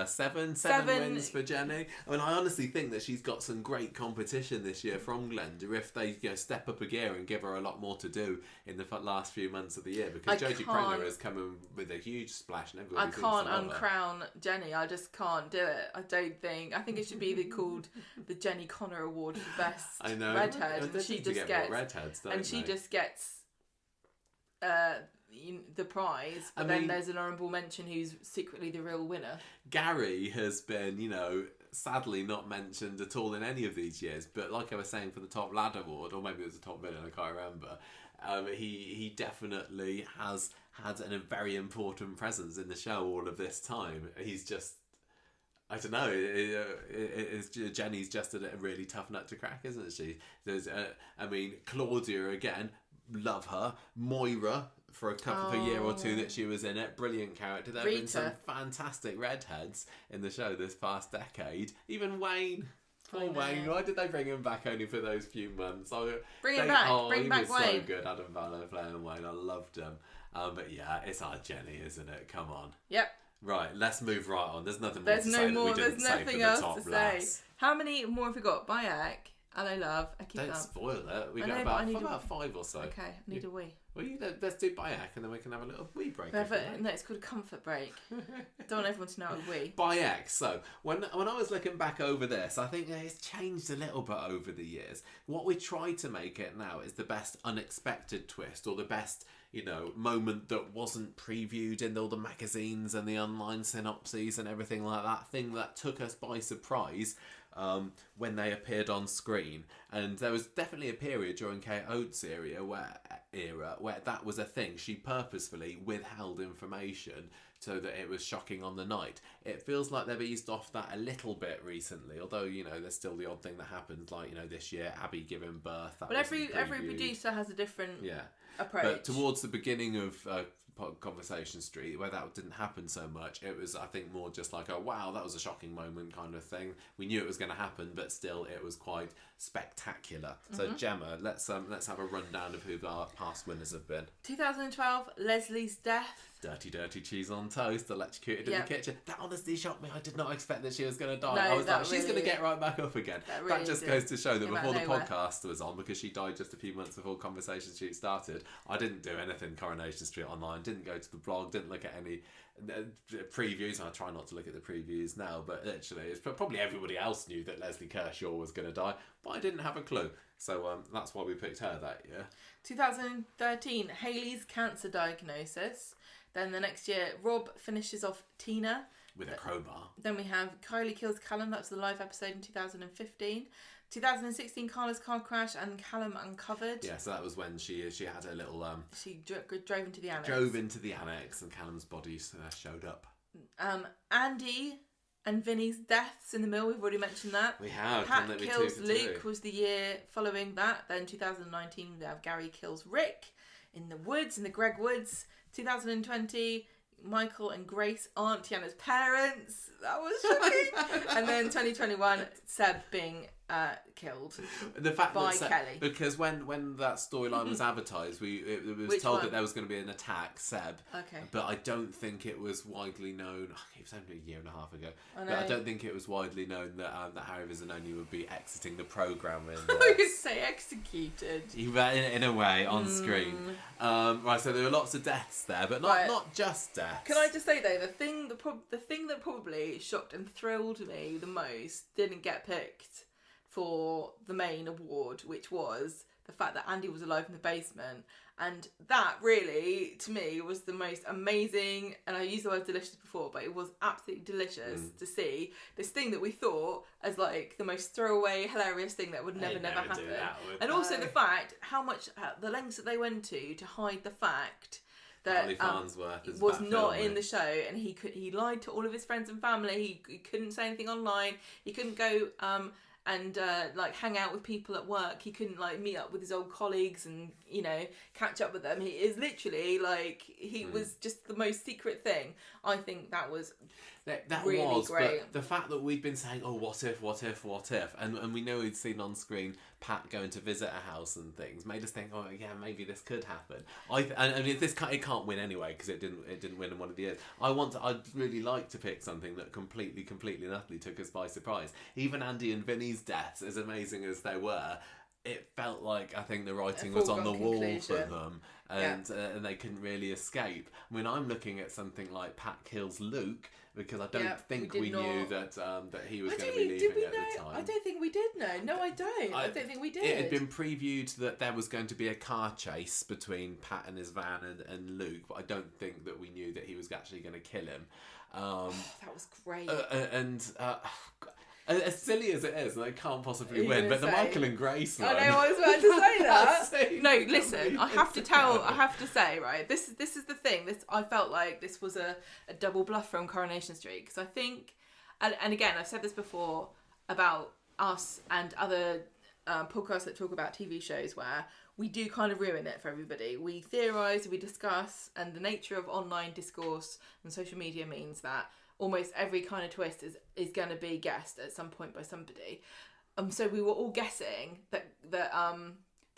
Seven wins for Jenny. I mean, I honestly think that she's got some great competition this year from Glenda if they step up a gear and give her a lot more to do in the last few months of the year, because Joji Preller has come in with a huge splash and everybody I can't uncrown Jenny. I just can't do it. I think it should be called the Jenny Connor Award for best redhead. And she just gets redheads, she just gets the prize, but then there's an honourable mention who's secretly the real winner. Gary has been, sadly not mentioned at all in any of these years, but like I was saying for the top lad award, or maybe it was the top villain, I can't remember, he definitely has had a very important presence in the show all of this time. He's just, I don't know, Jenny's just a really tough nut to crack, isn't she? There's Claudia again, love her. Moira, for a year or two that she was in it, brilliant character. There have been some fantastic redheads in the show this past decade. Even Wayne. Poor Wayne. Why did they bring him back only for those few months? Bring him back Wayne. He was so good, Adam Vallow playing Wayne. I loved him. But yeah, it's our Jenny, isn't it? Come on. Yep. Right, let's move right on. There's nothing more There's to no say more. that we didn't There's say nothing for the else top to lass. say. How many more have we got? Bayek, Hello Love, Don't spoil it. We got about 5 or so. Okay, I need a wee. Well, let's do Bayek and then we can have a little wee break. No, it's called a comfort break. I don't want everyone to know a wee. Bayek. So when I was looking back over this, I think it's changed a little bit over the years. What we try to make it now is the best unexpected twist, or the best moment that wasn't previewed in all the magazines and the online synopses and everything like that. Thing that took us by surprise when they appeared on screen. And there was definitely a period during Kate Oates' era where that was a thing. She purposefully withheld information so that it was shocking on the night. It feels like they've eased off that a little bit recently, although there's still the odd thing that happens, like this year Abby giving birth. But every producer has a different approach. But towards the beginning of Conversation Street, where that didn't happen so much, it was, I think, more just like, oh wow, that was a shocking moment kind of thing. We knew it was going to happen, but still it was quite spectacular. So Gemma, let's have a rundown of who our past winners have been. 2012, Leslie's death. Dirty cheese on toast, electrocuted in the kitchen. That honestly shocked me. I did not expect that she was going to die. No, I was like, really, she's going to get right back up again. That just goes to show that before the podcast was on, because she died just a few months before Conversation Street started, I didn't do anything Coronation Street online, didn't go to the blog, didn't look at any previews. I try not to look at the previews now, but literally, it's probably everybody else knew that Leslie Kershaw was going to die, but I didn't have a clue. So that's why we picked her that year. 2013, Hayley's cancer diagnosis. Then the next year, Rob finishes off Tina. With a crowbar. Then we have Kylie kills Callum. That was the live episode in 2015. 2016, Carla's car crash and Callum uncovered. Yeah, so that was when she had a little... she drove into the annex. Drove into the annex and Callum's body showed up. Andy and Vinny's deaths in the mill. We've already mentioned that. We have. Pat kills Luke was the year following that. Then 2019, we have Gary kills Rick in the woods, in the Greg Woods. 2020, Michael and Grace aren't Tiana's parents. That was shocking. And then 2021, Seb being killed the fact by that Kelly. Because when that storyline was advertised, it was Which told one? that there was going to be an attack, Seb. Okay. But I don't think it was widely known. It was only a year and a half ago. I know. But I don't think it was widely known that Harry Vizzanoni would be exiting the programme. I could say executed. In a way, on screen. Right, so there were lots of deaths there, but not just deaths. Can I just say though, the thing that probably shocked and thrilled me the most didn't get picked for the main award, which was the fact that Andy was alive in the basement. And that really, to me, was the most amazing, and I used the word delicious before, but it was absolutely delicious to see this thing that we thought as like the most throwaway, hilarious thing that would never happen. And also the fact how much, the lengths that they went to hide the fact that was not in the show, and he lied to all of his friends and family. He couldn't say anything online. He couldn't go and like hang out with people at work. He couldn't like meet up with his old colleagues and, you know, catch up with them. He is literally like, he was just the most secret thing. I think that was that really was great. But the fact that we'd been saying, oh, what if, and we know we'd seen on screen Pat going to visit a house and things, made us think, oh yeah, maybe this could happen. I mean, it can't win anyway because it didn't win in one of the years. I'd really like to pick something that completely and utterly took us by surprise. Even Andy and Vinny's deaths, as amazing as they were, it felt like, I think the writing was on the wall for them, and they couldn't really escape. I mean, I'm looking at something like Pat kills Luke, because I don't think we knew that he was going to be leaving at the time. I don't think we did know. No, I don't. I don't think we did. It had been previewed that there was going to be a car chase between Pat and his van and Luke, but I don't think that we knew that he was actually going to kill him. That was great. As silly as it is, they can't possibly win. But the Michael and Grace one. I know, I was about to say that. No, listen, I have to say, right, this is the thing. I felt like this was a double bluff from Coronation Street, because I think, and again, I've said this before about us and other podcasts that talk about TV shows where we do kind of ruin it for everybody. We theorise, we discuss, and the nature of online discourse and social media means that almost every kind of twist is going to be guessed at some point by somebody. So we were all guessing that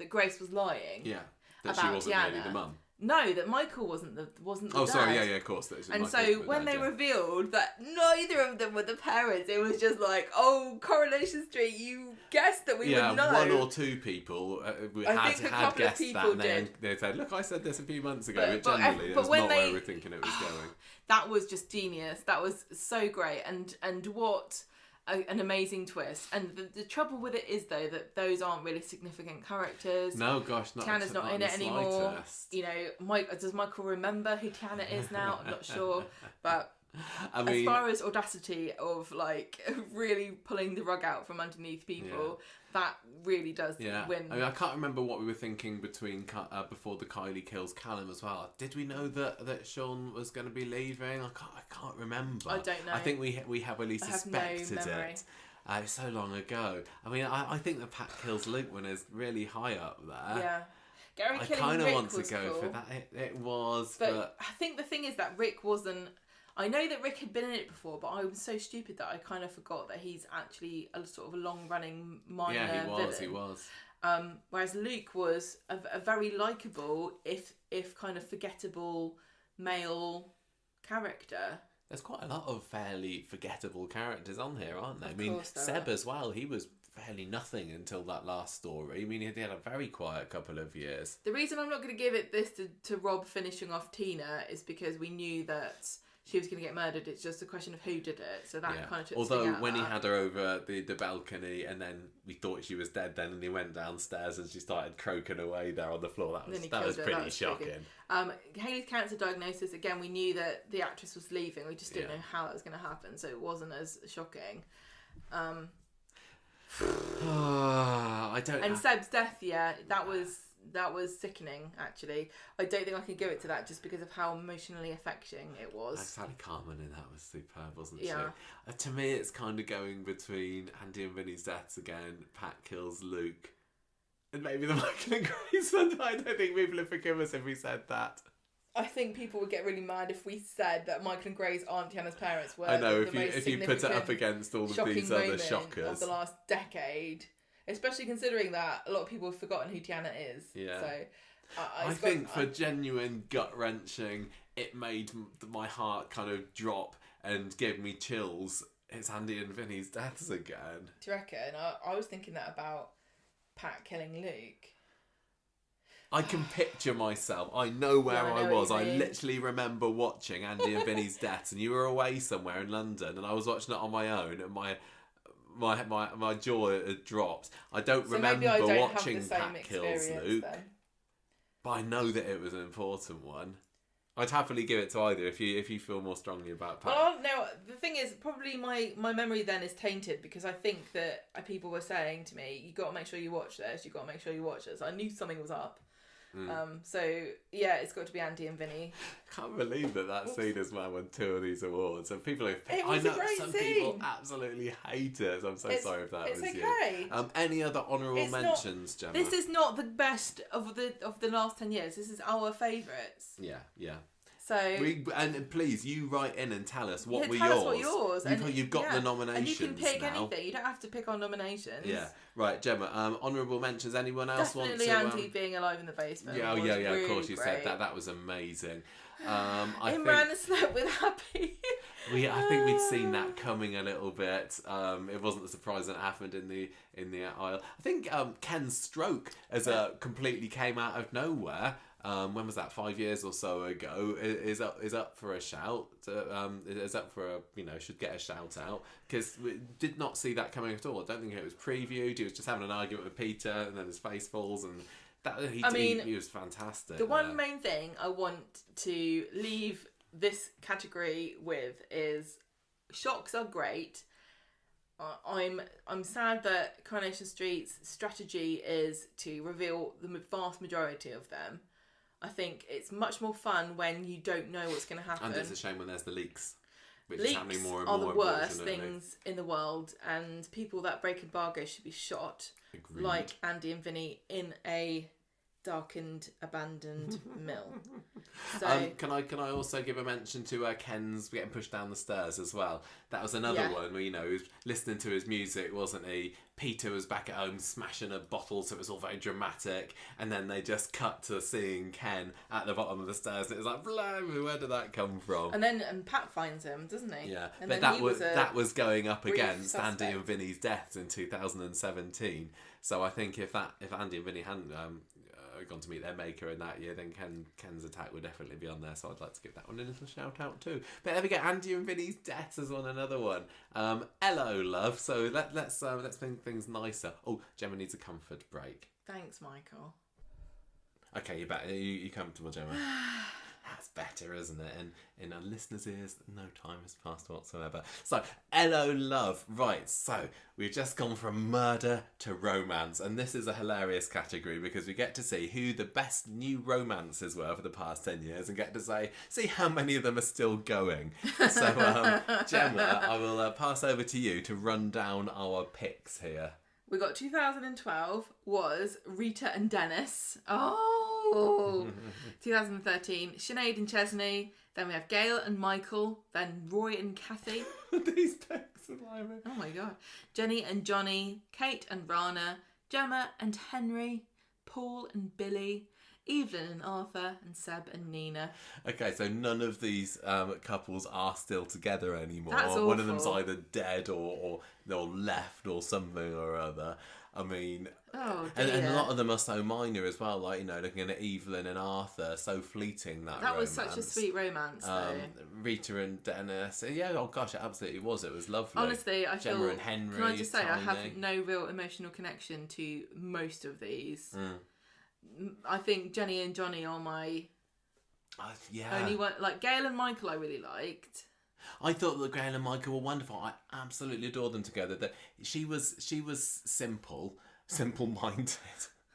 Grace was lying. Yeah, that about she wasn't Deanna. really the mum. No, that Michael wasn't the Oh, dad. sorry, yeah, of course. And so when they revealed that neither of them were the parents, it was just like, oh, Coronation Street, you guessed that we would know. One or two people had guessed that, and they said, look, I said this a few months ago, but generally that's not where we were thinking it was going. That was just genius. That was so great, and what an amazing twist. And the trouble with it is, though, that those aren't really significant characters. No, gosh, not. Tiana's not in it anymore. You know, does Michael remember who Tiana is now? I'm not sure, but I mean, as far as audacity of like really pulling the rug out from underneath people, that really does win. I mean, I can't remember what we were thinking before the Kylie kills Callum as well. Did we know that Sean was going to be leaving? I can't remember. I don't know. I think we heavily suspected it. It's so long ago. I mean, I think the Pat kills Luke one is really high up there. Yeah. Gary I killing kind of Rick want to was go cool, for that. It was, but I think the thing is that Rick wasn't. I know that Rick had been in it before, but I was so stupid that I kind of forgot that he's actually a sort of a long-running minor villain. He was. Whereas Luke was a very likeable, if kind of forgettable male character. There's quite a lot of fairly forgettable characters on here, aren't there? Of I mean, course there Seb are. as well, he was fairly nothing until that last story. I mean, he had a very quiet couple of years. The reason I'm not going to give it this to Rob finishing off Tina is because we knew that she was going to get murdered. It's just a question of who did it. So that kind of took Although the when he had her over the balcony and then we thought she was dead then, and he went downstairs and she started croaking away there on the floor, that was pretty shocking. Hayley's cancer diagnosis, again, we knew that the actress was leaving. We just didn't know how that was going to happen, so it wasn't as shocking. And Seb's death, that was sickening, actually. I don't think I can give it to that just because of how emotionally affecting it was. Sally Carmen in that was superb, wasn't she? To me, it's kind of going between Andy and Vinny's deaths again, Pat kills Luke, and maybe the Michael and Grace one. I don't think people would forgive us if we said that. I think people would get really mad if we said that Michael and Grace aren't Tiana's parents. I know, if you put it up against all of these other shockers of the last decade. Especially considering that a lot of people have forgotten who Tiana is. Yeah. So, I think for genuine gut-wrenching, it made my heart kind of drop and gave me chills. It's Andy and Vinny's deaths again. Do you reckon? I was thinking that about Pat killing Luke. I can picture myself. I know where I was. I literally remember watching Andy and Vinny's deaths, and you were away somewhere in London, and I was watching it on my own, and my jaw had dropped. I don't remember watching Pat kills Luke, but I know that it was an important one. I'd happily give it to either if you feel more strongly about Pat. Well, no, the thing is, probably my memory then is tainted because I think that people were saying to me, "You got to make sure you watch this. You got to make sure you watch this." I knew something was up, So yeah, it's got to be Andy and Vinny. Can't believe that scene as well won 2 of these awards, and people have. It was I know a great some scene. people absolutely hate it. So I'm so sorry if that was okay. you. Any other honourable mentions, Gemma? This is not the best of the last 10 years. This is our favourites. Yeah. So and please, you write in and tell us what were tell yours. us what yours. You've got the nominations. And you can pick now. anything. You don't have to pick our nominations. Yeah, right, Gemma. Honourable mentions. Anyone else want to? Definitely Andy being alive in the basement. Yeah, really of course you great. said that. That was amazing. Imran slept with Happy. I think we'd seen that coming a little bit. It wasn't a surprise that it happened in the aisle. I think Ken's stroke completely came out of nowhere. When was that? 5 years or so ago. Is up for a shout. Is up for should get a shout out, because we did not see that coming at all. I don't think it was previewed. He was just having an argument with Peter, and then his face falls, and he was fantastic. The one main thing I want to leave this category with is shocks are great. I'm sad that Coronation Street's strategy is to reveal the vast majority of them. I think it's much more fun when you don't know what's going to happen. And it's a shame when there's the leaks. Which leaks is happening more and are more, the worst things in the world, and people that break embargo should be shot. Agreed. Like Andy and Vinny in a darkened, abandoned mill. So can I also give a mention to Ken's getting pushed down the stairs as well? That was another one where he was listening to his music, wasn't he? Peter was back at home smashing a bottle, so it was all very dramatic, and then they just cut to seeing Ken at the bottom of the stairs, and it was like, blimey, where did that come from? And then Pat finds him, doesn't he? Yeah, and but that was going up against Andy and Vinny's deaths in 2017. So I think if Andy and Vinny hadn't gone to meet their maker in that year, then Ken's attack would definitely be on there, so I'd like to give that one a little shout out too. But there we go, Andy and Vinny's deaths as on another one. Hello, love. So let's make things nicer. Oh, Gemma needs a comfort break. Thanks, Michael. Okay, you're back. You comfortable, Gemma? That's better, isn't it? And in our listeners' ears, no time has passed whatsoever. So, hello, love. Right, so we've just gone from murder to romance. And this is a hilarious category because we get to see who the best new romances were for the past 10 years and get to see how many of them are still going. So, Gemma, I will pass over to you to run down our picks here. We got 2012 was Rita and Dennis. Oh, 2013 Sinead and Chesney. Then we have Gail and Michael. Then Roy and Kathy. These picks are blimey. Oh my god. Jenny and Johnny. Kate and Rana. Gemma and Henry. Paul and Billy. Evelyn and Arthur, and Seb and Nina. Okay, so none of these couples are still together anymore. That's awful. One of them's either dead or left or something or other. I mean, and a lot of them are so minor as well. Like looking at Evelyn and Arthur, so fleeting that romance. Was such a sweet romance, though. Rita and Dennis, yeah. Oh gosh, it absolutely was. It was lovely. Honestly, I Gemma feel. And Henry. Can I just say, Tiny. I have no real emotional connection to most of these. I think Jenny and Johnny are my only one. Like Gail and Michael, I really liked. I thought that Gail and Michael were wonderful. I absolutely adored them together. That she was simple-minded.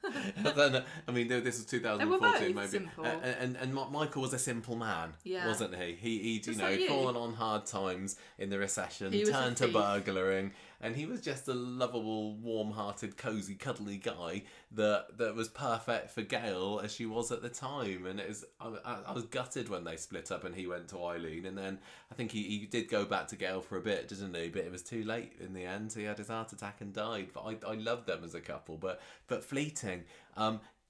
I mean, this was 2014, maybe. Simple. And Michael was a simple man, wasn't he? He'd like fallen on hard times in the recession, he turned to burglaring, and he was just a lovable, warm-hearted, cosy, cuddly guy that was perfect for Gail as she was at the time. And it was I was gutted when they split up and he went to Eileen, and then I think he did go back to Gail for a bit, didn't he? But it was too late in the end. He had his heart attack and died. But I loved them as a couple, but fleeting.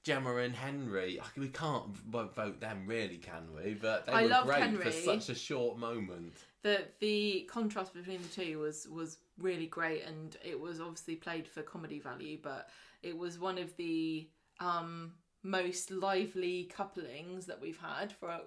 Gemma and Henry, we can't vote them really, can we? But they were great Henry. For such a short moment. The contrast between the two was really great, and it was obviously played for comedy value, but it was one of the most lively couplings that we've had for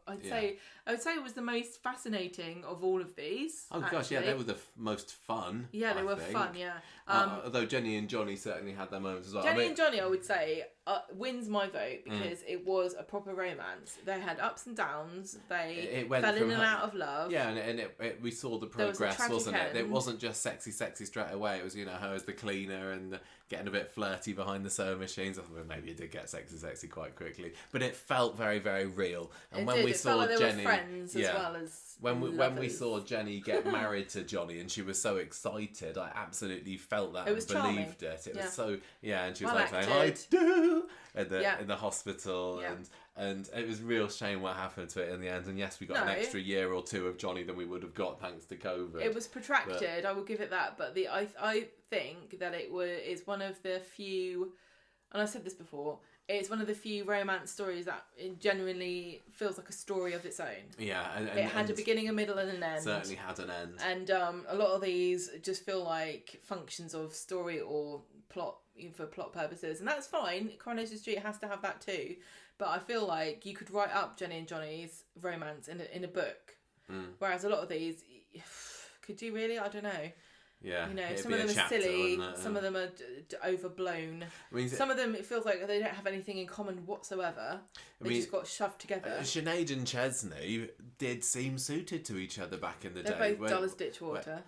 I'd say it was the most fascinating of all of these. Oh gosh, yeah, they were the most fun. Yeah, they were fun. Yeah. Although Jenny and Johnny certainly had their moments as well. Jenny and Johnny, I would say, wins my vote because it was a proper romance. They had ups and downs. They fell in and out of love. Yeah, and we saw the progress, wasn't it? It wasn't just sexy straight away. It was, her as the cleaner and getting a bit flirty behind the sewing machines. I thought maybe it did get sexy quite quickly, but it felt very, very real. And when we saw Jenny, they were friends as well as when we saw Jenny get married to Johnny, and she was so excited, I absolutely felt that and believed it. It was so and she was saying, "I do," in the hospital, and it was a real shame what happened to it in the end. And yes, we got an extra year or two of Johnny than we would have got thanks to COVID. It was protracted, I will give it that, but I think that is one of the few, and I said this before, it's one of the few romance stories that it genuinely feels like a story of its own. Yeah, and it had a beginning, a middle, and an end. Certainly had an end. And a lot of these just feel like functions of story or plot for plot purposes, and that's fine. Coronation Street has to have that too, but I feel like you could write up Jenny and Johnny's romance in a book, whereas a lot of these, could you really? I don't know. Yeah, some of them are silly, some of them are overblown. Some of them, it feels like they don't have anything in common whatsoever. They just got shoved together. Sinead and Chesney did seem suited to each other back in the day. They're both dull as ditch water.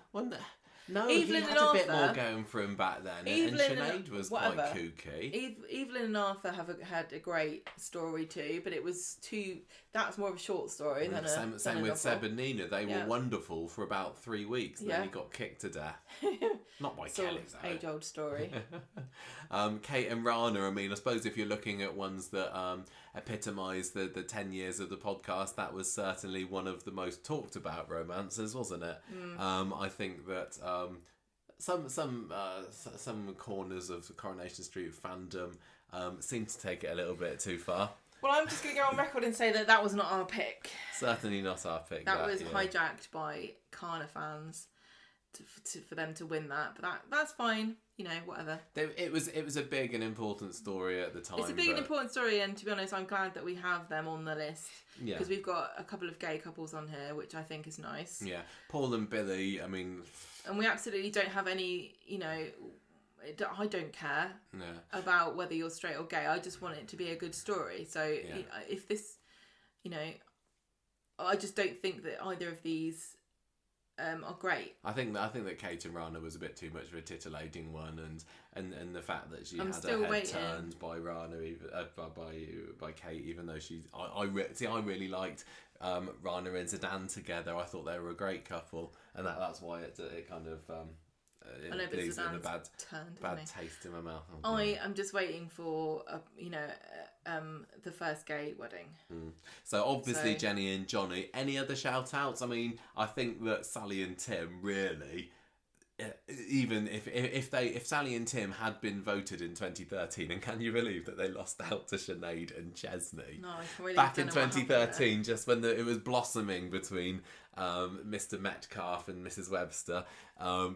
No, Evelyn he had a bit more going for him back then, and Sinead was quite kooky. Evelyn and Arthur had a great story too, but it was that's more of a short story than a same with Seb and Nina. They were wonderful for about 3 weeks, and then he got kicked to death. Not by Kelly, though. Age-old story. Kate and Rana, I suppose if you're looking at ones that epitomise the 10 years of the podcast, that was certainly one of the most talked about romances, wasn't it? I think that some corners of Coronation Street fandom seem to take it a little bit too far. Well, I'm just going to go on record and say that was not our pick. Certainly not our pick. That was hijacked by Kana fans for them to win that, but that's fine. Whatever. It was a big and important story at the time. It's a big and important story, and to be honest, I'm glad that we have them on the list because we've got a couple of gay couples on here, which I think is nice. Yeah, Paul and Billy. And we absolutely don't have any. I don't care about whether you're straight or gay. I just want it to be a good story. So if this, I just don't think that either of these are great. I think that Kate and Rana was a bit too much of a titillating one, and the fact that she had her head turned by Rana, by Kate, even though I really liked Rana and Zidane together. I thought they were a great couple, and that's why it kind of I know, but Zidane's bad taste in my mouth. I am just waiting for the first gay wedding. So obviously Jenny and Johnny. Any other shout outs? I think that Sally and Tim really. Even if Sally and Tim had been voted in 2013, and can you believe that they lost out to Sinead and Chesney? No, I really back in 2013, just when it was blossoming between Mr. Metcalf and Mrs. Webster,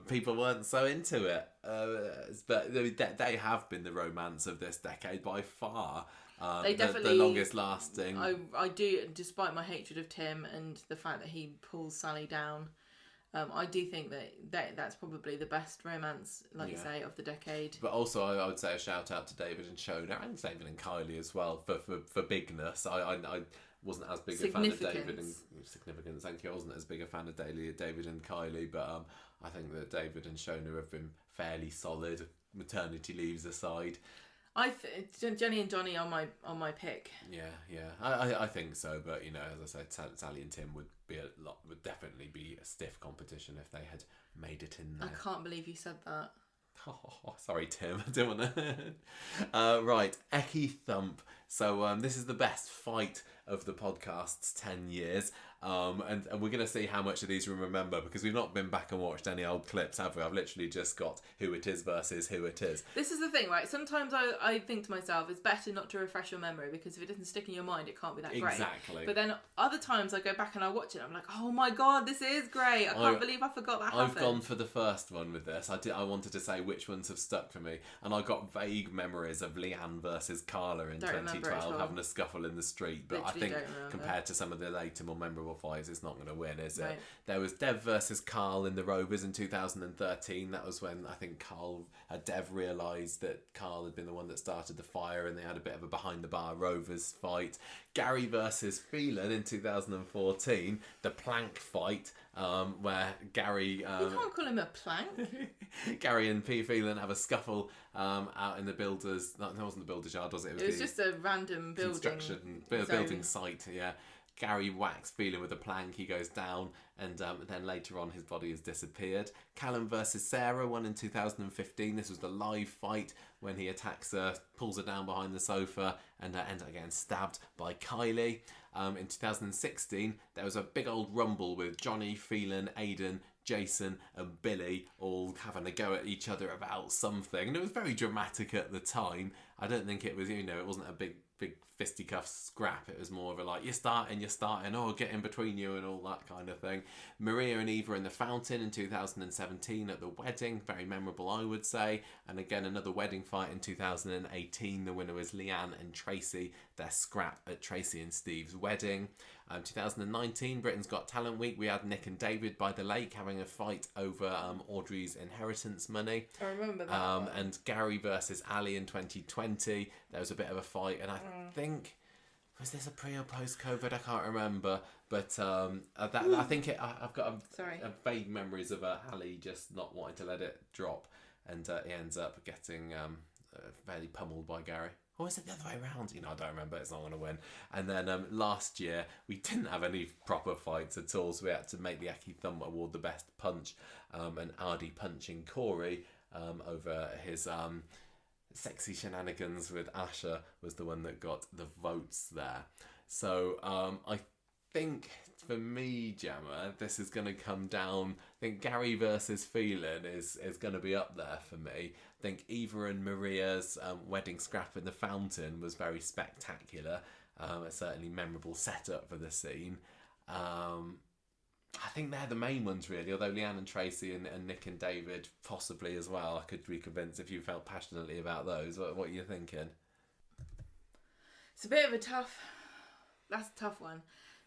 people weren't so into it. But they have been the romance of this decade by far. They definitely the longest lasting. I do, despite my hatred of Tim and the fact that he pulls Sally down. I do think that's probably the best romance, like you say, of the decade. But also, I would say a shout out to David and Showdown, and David and Kylie as well for bigness. I wasn't as big a fan of David and significance. Thank you. I wasn't as big a fan of David and Kylie, but I think that David and Shona have been fairly solid. Maternity leaves aside. Jenny and Johnny are my pick. Yeah. I think so, but as I said, Sally and Tim would definitely be a stiff competition if they had made it in there. I can't believe you said that. Oh, sorry, Tim. I don't want to. Right, Eki Thump. So this is the best fight of the podcast's 10 years. And we're going to see how much of these we remember, because we've not been back and watched any old clips, have we? I've literally just got who it is versus who it is. This is the thing, right? Sometimes I think to myself, it's better not to refresh your memory, because if it doesn't stick in your mind, it can't be that great. Exactly. But then other times I go back and I watch it, I'm like, oh my god, this is great. I can't believe I forgot that happened. I've gone for the first one with this. I wanted to say which ones have stuck for me, and I got vague memories of Leanne versus Carla in 2013. 2012 having a scuffle in the street, but Literally I think compared to some of the later more memorable fights, it's not going to win, is it? Right. There was Dev versus Carl in the Rovers in 2013. That was when I think Dev realised that Carl had been the one that started the fire, and they had a bit of a behind the bar Rovers fight. Gary versus Phelan in 2014, the plank fight, where Gary... you can't call him a plank. Gary and P. Phelan have a scuffle out in the builders... No, that wasn't the builder's yard, was it? It was just a random building site, yeah. Gary whacks Phelan with a plank, he goes down, and then later on his body has disappeared. Callum versus Sarah, one in 2015. This was the live fight when he attacks her, pulls her down behind the sofa, and ends up getting stabbed by Kylie. In 2016, there was a big old rumble with Johnny, Phelan, Aidan, Jason and Billy all having a go at each other about something, and it was very dramatic at the time. I don't think it was, it wasn't a big fisticuff scrap. It was more of a like, you're starting, oh, get in between you and all that kind of thing. Maria and Eva in the fountain in 2017 at the wedding, very memorable I would say. And again, another wedding fight in 2018. The winner was Leanne and Tracy, their scrap at Tracy and Steve's wedding. 2019, Britain's Got Talent Week, we had Nick and David by the lake having a fight over Audrey's inheritance money. I remember that and Gary versus Ali in 2020, there was a bit of a fight, and I think, was this a pre or post COVID? I can't remember, but I think I've got a vague memories of Ali just not wanting to let it drop, and he ends up getting fairly pummeled by Gary. Or is it the other way around? I don't remember. It's not going to win. And then last year, we didn't have any proper fights at all, so we had to make the Aki Thumb Award the best punch. And Ardy punching Corrie over his sexy shenanigans with Asha was the one that got the votes there. So I think for me, Gemma, this is going to come down. I think Gary versus Phelan is going to be up there for me. I think Eva and Maria's wedding scrap in the fountain was very spectacular. A certainly memorable setup for the scene. I think they're the main ones really, although Leanne and Tracy and Nick and David possibly as well. I could be convinced if you felt passionately about those. What are you thinking? It's a bit of a tough one,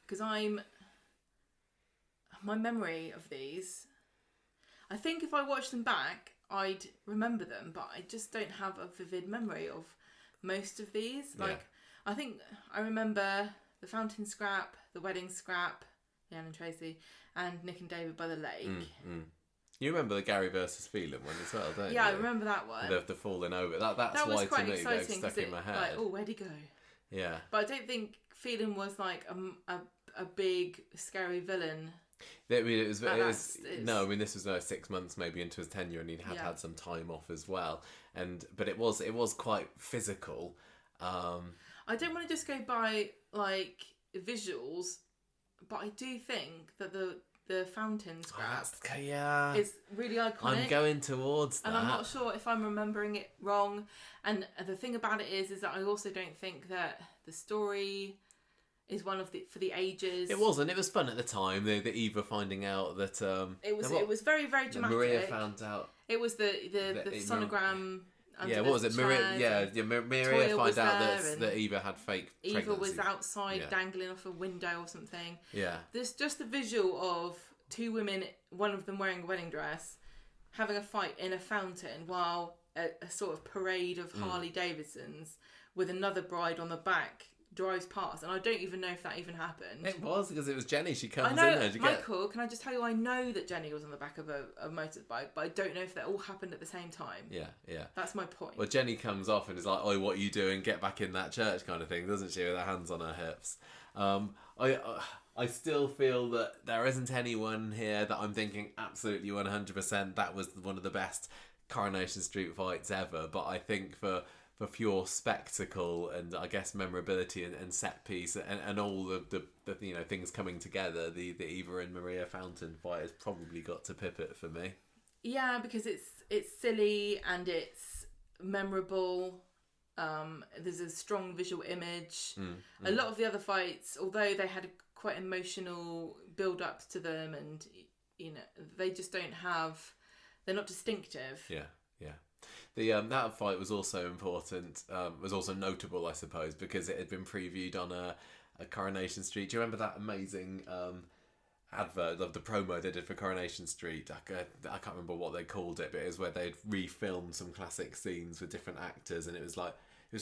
because my memory of these, I think if I watched them back, I'd remember them, but I just don't have a vivid memory of most of these. I think I remember the fountain scrap, the wedding scrap, Leanne and Tracy, and Nick and David by the lake. You remember the Gary versus Phelan one as well, don't you? Yeah, I remember that one. The falling over. That's why to me they've stuck in my head. Like, oh, where'd he go? Yeah. But I don't think Phelan was like a big scary villain. This was 6 months maybe into his tenure, and he'd had some time off as well. But it was quite physical. I don't want to just go by like visuals, but I do think that the fountain scrap is really iconic. I'm going towards that, and I'm not sure if I'm remembering it wrong. And the thing about it is that I also don't think that the story is one of for the ages. It wasn't. It was fun at the time. The Eva finding out that it was very, very dramatic. Maria found out. It was the sonogram. What was it? Maria Toya find out that Eva had fake pregnancy. Eva was outside dangling off a window or something. Yeah. There's just the visual of two women, one of them wearing a wedding dress, having a fight in a fountain while a sort of parade of Harley Davidsons with another bride on the back drives past, and I don't even know if that even happened. It was, because it was Jenny. She comes I know, in there to Michael, can I just tell you, I know that Jenny was on the back of a motorbike, but I don't know if that all happened at the same time. Yeah. That's my point. Well, Jenny comes off and is like, "Oh, what are you doing? Get back in that church," kind of thing, doesn't she, with her hands on her hips? I still feel that there isn't anyone here that I'm thinking absolutely 100% that was one of the best Coronation Street fights ever, but I think for pure spectacle and I guess memorability and set piece and all the things coming together, the Eva and Maria fountain fight has probably got to pip it for me. Yeah, because it's silly and it's memorable. There's a strong visual image. A lot of the other fights, although they had quite emotional build-ups to them, and they just don't have. They're not distinctive. Yeah. That fight was also important, was also notable, I suppose, because it had been previewed on a Coronation Street. Do you remember that amazing advert of the promo they did for Coronation Street? I can't remember what they called it, but it was where they'd refilmed some classic scenes with different actors, and it was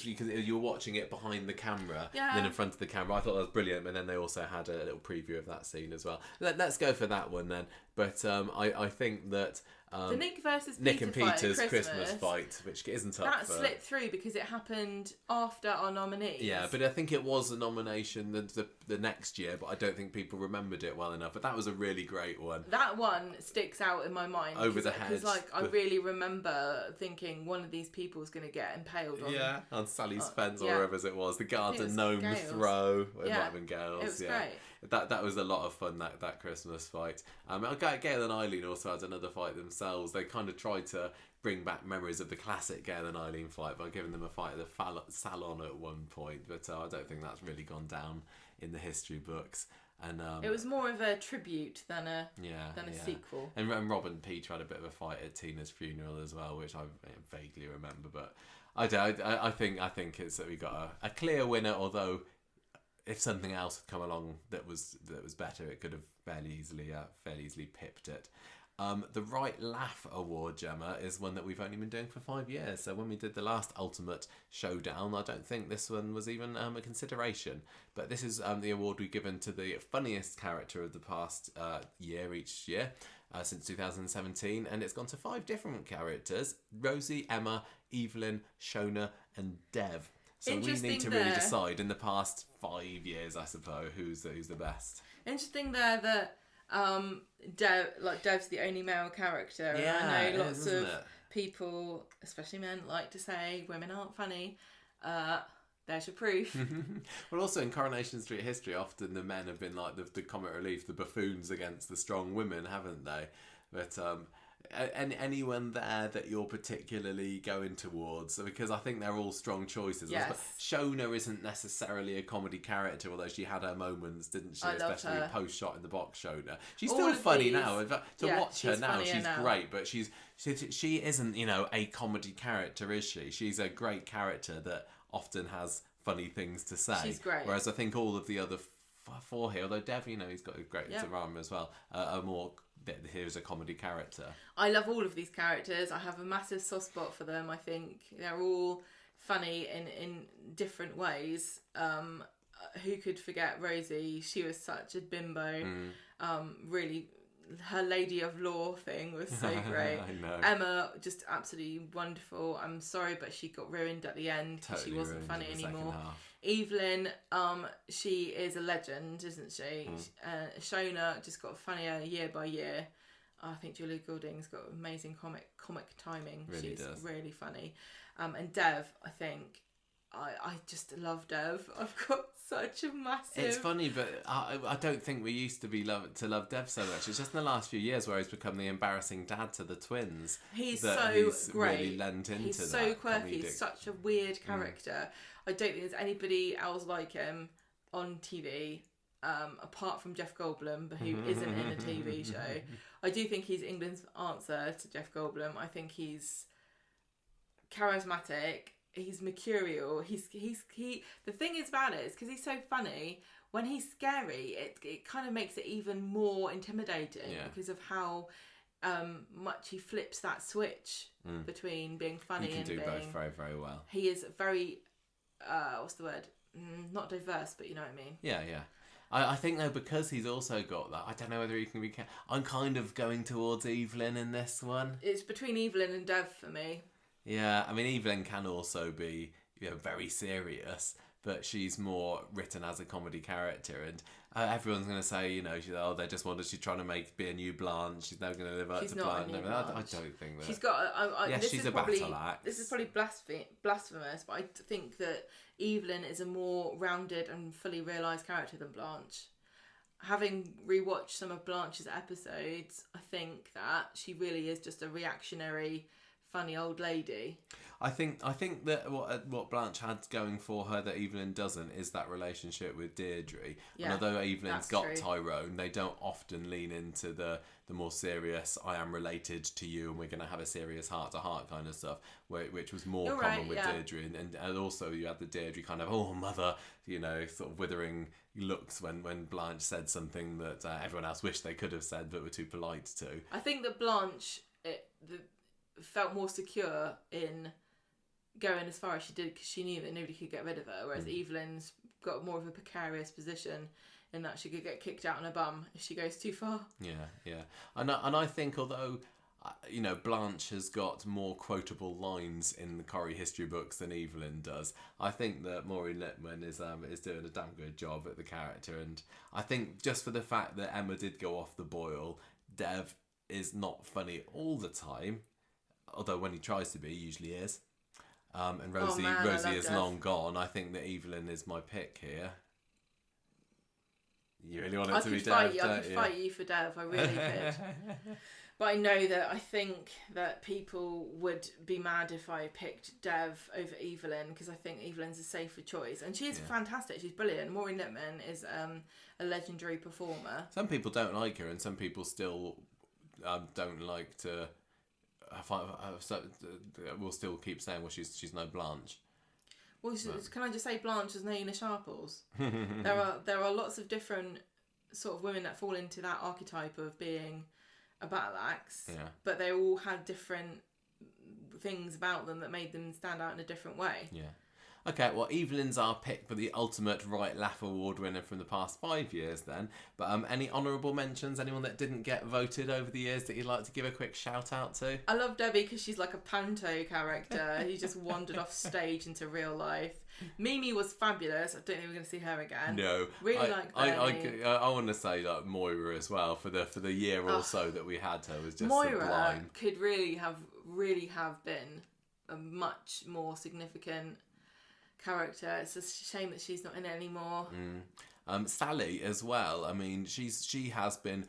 because you were watching it behind the camera, and then in front of the camera. I thought that was brilliant, and then they also had a little preview of that scene as well. Let's go for that one then. But I think that the Nick versus Nick Peter and Peter's fight Christmas fight, which isn't up that for... slipped through because it happened after our nominees. Yeah, but I think it was a nomination the next year, but I don't think people remembered it well enough. But that was a really great one. That one sticks out in my mind. Over the head. Because I really remember thinking one of these people's going to get impaled on... on Sally's fence or wherever it was. The garden gnome throw. It might have been Gales. It was great. That was a lot of fun, that Christmas fight. Gail and Eileen also had another fight themselves. They kind of tried to bring back memories of the classic Gail and Eileen fight by giving them a fight at the salon at one point, but I don't think that's really gone down in the history books. And it was more of a tribute than a sequel. And Rob and Peter had a bit of a fight at Tina's funeral as well, which I vaguely remember. But I think it's that we got a clear winner, although if something else had come along that was better, it could have fairly easily pipped it. The Right Laugh Award, Gemma, is one that we've only been doing for 5 years. So when we did the last Ultimate Showdown, I don't think this one was even a consideration. But this is the award we've given to the funniest character of the past year each year, since 2017. And it's gone to 5 different characters: Rosie, Emma, Evelyn, Shona and Dev. So we need to really decide in the past 5 years, I suppose, who's the best. Interesting there that Dev's the only male character. Yeah, I know lots of people, especially men, like to say women aren't funny. There's your proof. Well, also in Coronation Street history, often the men have been like the comic relief, the buffoons against the strong women, haven't they? But anyone there that you're particularly going towards? Because I think they're all strong choices. Yes. Shona isn't necessarily a comedy character, although she had her moments, didn't she? Especially post Shot in the Box Shona. She's still funny now. To watch her now, she's great, but she isn't, a comedy character, is she? She's a great character that often has funny things to say. She's great. Whereas I think all of the other 4 here, although Dev, he's got a great drama as well, are more... Here's a comedy character. I love all of these characters. I have a massive soft spot for them. I think they're all funny in different ways. Who could forget Rosie? She was such a bimbo. Really, her Lady of Law thing was so great. I know. Emma, just absolutely wonderful. I'm sorry, but she got ruined at the end because she wasn't funny anymore. Evelyn, she is a legend, isn't she? Shona just got funnier year by year. I think Julia Goulding's got amazing comic timing. Really She's does. really funny. And Dev, I think, I just love Dev. I've got such a massive... It's funny, but I don't think we used to love Dev so much. It's just in the last few years where he's become the embarrassing dad to the twins. He's he's great. Really lent into he's that. So quirky. Comedic. He's such a weird character. I don't think there's anybody else like him on TV, apart from Jeff Goldblum, who isn't in a TV show. I do think he's England's answer to Jeff Goldblum. I think he's charismatic. He's mercurial. He. The thing is about it is because he's so funny. When he's scary, it kind of makes it even more intimidating because of how much he flips that switch between being funny and being... He can do both very, very well. He is very, what's the word? Not diverse, but you know what I mean. Yeah. I think though, because he's also got that, I don't know whether he can be... I'm kind of going towards Evelyn in this one. It's between Evelyn and Dev for me. Yeah, I mean, Evelyn can also be, very serious, but she's more written as a comedy character, and everyone's going to say, she's trying to be a new Blanche. She's never going to live up to Blanche. I don't think that. She's got. She's a battle axe. This is probably blasphemous, but I think that Evelyn is a more rounded and fully realised character than Blanche. Having rewatched some of Blanche's episodes, I think that she really is just a reactionary funny old lady. I think that what Blanche had going for her that Evelyn doesn't is that relationship with Deirdre. Yeah, and although Evelyn's got true. Tyrone, they don't often lean into the more serious, I am related to you and we're going to have a serious heart-to-heart kind of stuff, which was more common with Deirdre. And also you had the Deirdre kind of, oh, mother, sort of withering looks when Blanche said something that everyone else wished they could have said but were too polite to. I think that Blanche felt more secure in going as far as she did because she knew that nobody could get rid of her, whereas Evelyn's got more of a precarious position in that she could get kicked out on her bum if she goes too far. Yeah. And I think although Blanche has got more quotable lines in the Corrie history books than Evelyn does, I think that Maureen Lipman is doing a damn good job at the character. And I think just for the fact that Emma did go off the boil, Dev is not funny all the time, although when he tries to be, he usually is. And Rosie is Dev. long gone. I think that Evelyn is my pick here. You really want it to be Dev? I could fight you for Dev. I really could. But I know that I think that people would be mad if I picked Dev over Evelyn because I think Evelyn's a safer choice. And she is fantastic. She's brilliant. Maureen Lipman is a legendary performer. Some people don't like her and some people still don't like to... we'll still keep saying, well, she's no Blanche. Well, can I just say Blanche is no Una Sharples? there are lots of different sort of women that fall into that archetype of being a battle axe, but they all had different things about them that made them stand out in a different way. Yeah. Okay, well, Evelyn's our pick for the ultimate Right Laugh Award winner from the past 5 years then. But any honourable mentions? Anyone that didn't get voted over the years that you'd like to give a quick shout out to? I love Debbie because she's like a panto character who just wandered off stage into real life. Mimi was fabulous. I don't think we're going to see her again. No. Really like Bernie. I want to say like Moira as well for the year or so that we had her was just Moira sublime. Could really have been a much more significant character. It's a shame that she's not in it anymore. Sally as well. I mean, she has been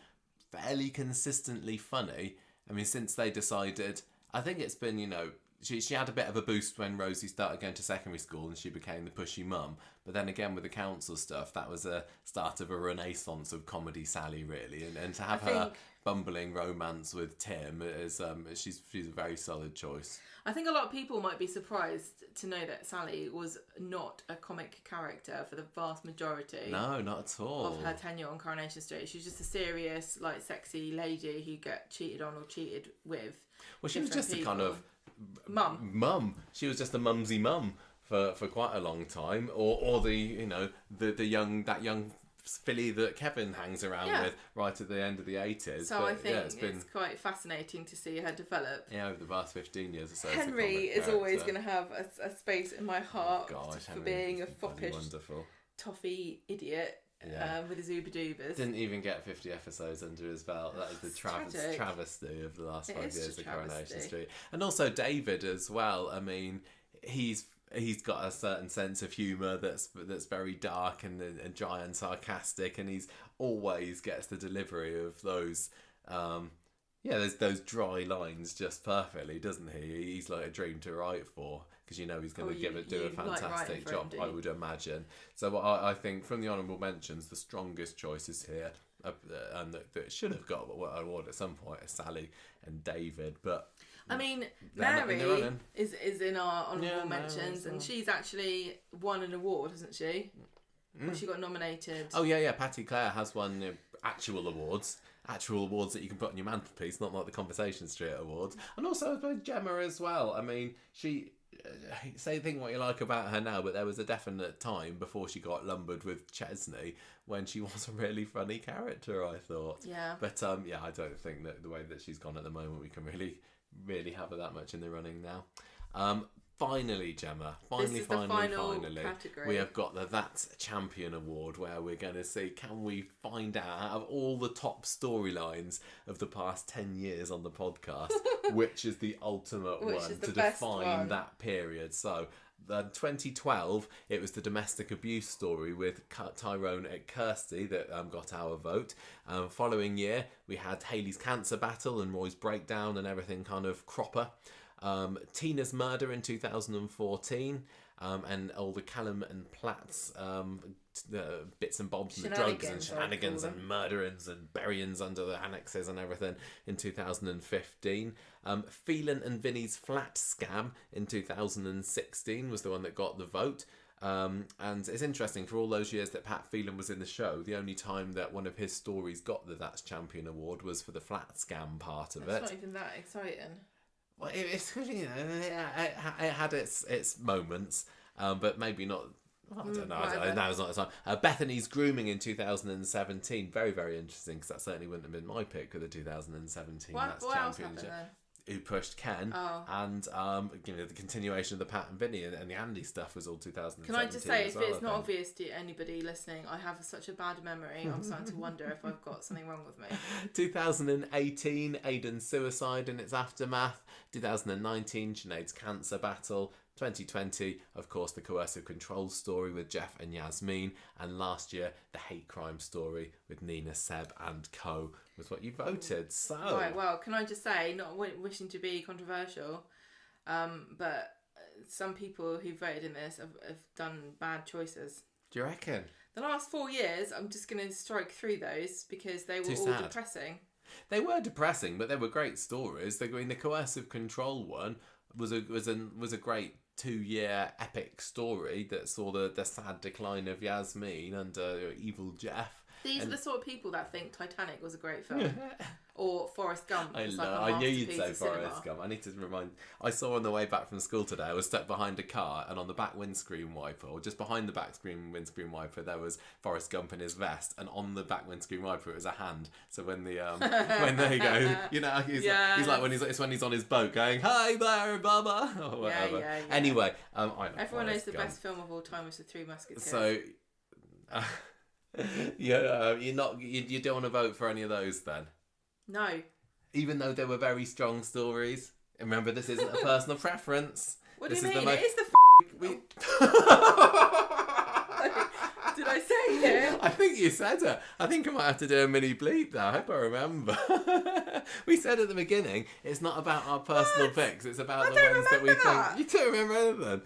fairly consistently funny. I mean, since they decided, I think it's been, she had a bit of a boost when Rosie started going to secondary school and she became the pushy mum. But then again with the council stuff, that was a start of a renaissance of comedy Sally, really. And to have her bumbling romance with Tim is she's a very solid choice. I think a lot of people might be surprised to know that Sally was not a comic character for the vast majority. No, not at all. Of her tenure on Coronation Street. She was just a serious, like, sexy lady who got cheated on or cheated with. Well, she was just a kind of mum. She was just a mumsy mum for quite a long time, or the young filly that Kevin hangs around with right at the end of the 80s. So I think it's quite fascinating to see her develop. Yeah, over the past 15 years or so. Henry is always going to have a space in my heart for being a foppish, toffee idiot. With his Uber Doobers. Didn't even get 50 episodes under his belt. That is the travesty of the last 5 years of Coronation Street. And also David as well. I mean, he's got a certain sense of humour that's very dark and dry and sarcastic, and he's always gets the delivery of those there's those dry lines just perfectly, doesn't he? He's like a dream to write for, because he's going to do a fantastic job, I would imagine. So I think from the honourable mentions, the strongest choices here, and that should have got an award at some point, is Sally and David, but I mean, Mary is in our honourable mentions, and she's actually won an award, hasn't she? Or she got nominated. Oh yeah, Patty Clare has won actual awards that you can put on your mantelpiece, not like the Conversation Street Awards. And also with Gemma as well. I mean, she think what you like about her now, but there was a definite time before she got lumbered with Chesney when she was a really funny character, I thought. Yeah. But I don't think that the way that she's gone at the moment, we can really have her that much in the running now. Finally, Gemma. Finally, category. We have got the That's Champion Award, where we're going to see, can we find out of all the top storylines of the past 10 years on the podcast, which is the ultimate one to define that period. So, in 2012, it was the domestic abuse story with Tyrone and Kirsty that got our vote. Following year, we had Hayley's cancer battle and Roy's breakdown and everything kind of cropper. Tina's Murder in 2014, and all the Callum and Platt's bits and bobs and the drugs and shenanigans and murderings and buryings under the annexes and everything in 2015. Phelan and Vinny's flat scam in 2016 was the one that got the vote. And it's interesting, for all those years that Pat Phelan was in the show, the only time that one of his stories got the That's Champion award was for the flat scam part of it. It's not even that exciting. Well, it's, you know, it had its moments, but maybe not. I don't know. Now is not the time. Bethany's grooming in 2017, very, very interesting, because that certainly wouldn't have been my pick of the 2017 That's Championship. Who pushed Ken, and you know, the continuation of the Pat and Vinny and the Andy stuff was all 2017. Can I just say, if it's not obvious to anybody listening, I have such a bad memory. I'm starting to wonder if I've got something wrong with me. 2018, Aiden's suicide and its aftermath. 2019, Sinead's cancer battle. 2020, of course, the coercive control story with Jeff and Yasmin, and last year the hate crime story with Nina, Seb and co was what you voted. So right, well, can I just say, not wishing to be controversial, but some people who voted in this have done bad choices. Do you reckon? The last 4 years, I'm just going to strike through those because they were all depressing. They were depressing, but they were great stories. I mean, the coercive control one was a great 2-year epic story that saw the sad decline of Yasmin under evil Jeff. These are the sort of people that think Titanic was a great film. Or Forrest Gump. I knew you'd say Forrest Gump. I need to remind... I saw on the way back from school today, I was stuck behind a car, and on the back windscreen wiper, or just behind the back windscreen wiper, there was Forrest Gump in his vest, and on the back windscreen wiper it was a hand. So when the when they go, you know, he's like it's when he's on his boat going, "Hi there, Bubba," or whatever. Yeah. Anyway, everyone knows the best film of all time was The Three Musketeers. So. You don't want to vote for any of those then? No. Even though they were very strong stories. Remember, this isn't a personal preference. What do you mean? It is the Did I say it? I think you said it. I think I might have to do a mini bleep there. I hope I remember. We said at the beginning, it's not about our personal picks. It's about the ones that we think. You don't remember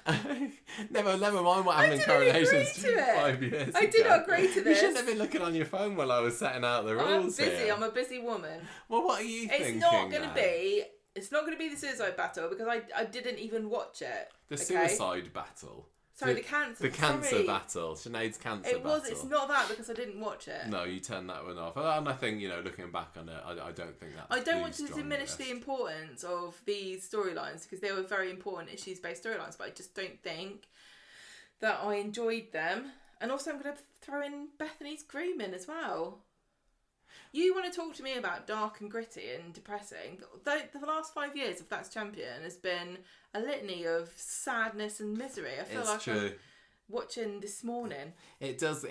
anything. never mind what happened in Coronations 5 years ago. I did not agree to this. You shouldn't have been looking on your phone while I was setting out the rules. I'm busy. Here. I'm a busy woman. Well, what are you thinking? It's not going to be the suicide battle because I didn't even watch it. The suicide battle. Sorry, the cancer. The cancer battle. Sinead's cancer battle. It's not that because I didn't watch it. No, you turned that one off. And I think, looking back on it, I don't think that's I don't want to diminish the importance of these storylines because they were very important issues-based storylines, but I just don't think that I enjoyed them. And also I'm going to throw in Bethany's grooming as well. You want to talk to me about dark and gritty and depressing. The last 5 years of That's Champion has been a litany of sadness and misery. I feel I'm watching This Morning. It does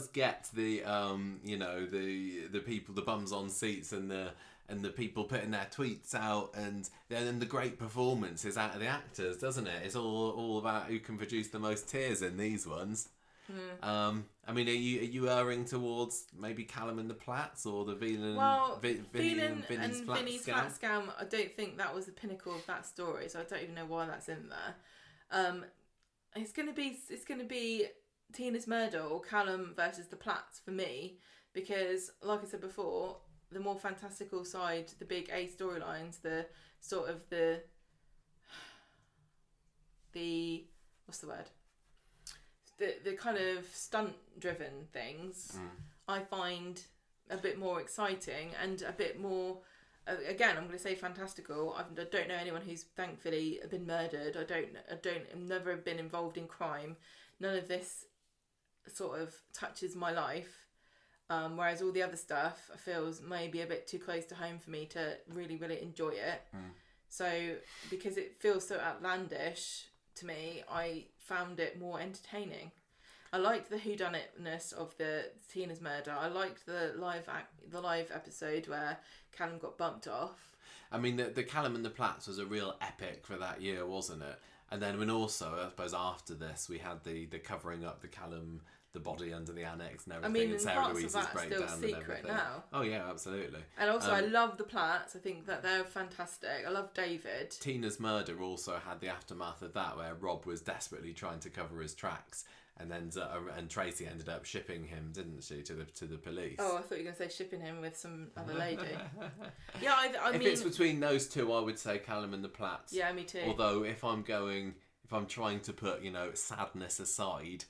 get the the people, the bums on seats and the people putting their tweets out and then the great performances out of the actors, doesn't it? It's all about who can produce the most tears in these ones. I mean, are you erring towards maybe Callum and the Platts or the Phelan and Vinny's flat scam? I don't think that was the pinnacle of that story, so I don't even know why that's in there. It's gonna be Tina's Murder or Callum versus the Platts for me because, like I said before, the more fantastical side, the big A storylines, the sort of the what's the word? The kind of stunt-driven things I find a bit more exciting and a bit more... Again, I'm going to say fantastical. I don't know anyone who's thankfully been murdered. I've never been involved in crime. None of this sort of touches my life. Whereas all the other stuff feels maybe a bit too close to home for me to really, really enjoy it. So because it feels so outlandish... to me, I found it more entertaining. I liked the whodunitness of the Tina's Murder. I liked the live episode where Callum got bumped off. I mean, the Callum and the Platts was a real epic for that year, wasn't it? And then when also, I suppose after this, we had the covering up the Callum, the body under the annex and everything, and Sarah Louise's breakdown and everything. Now. Oh yeah, absolutely. And also, I love the Platts. I think that they're fantastic. I love David. Tina's murder also had the aftermath of that, where Rob was desperately trying to cover his tracks. And then and Tracy ended up shipping him, didn't she, to the police? Oh, I thought you were going to say shipping him with some other lady. Yeah, I mean, if it's between those two, I would say Callum and the Platts. Yeah, me too. Although if I'm trying to put sadness aside,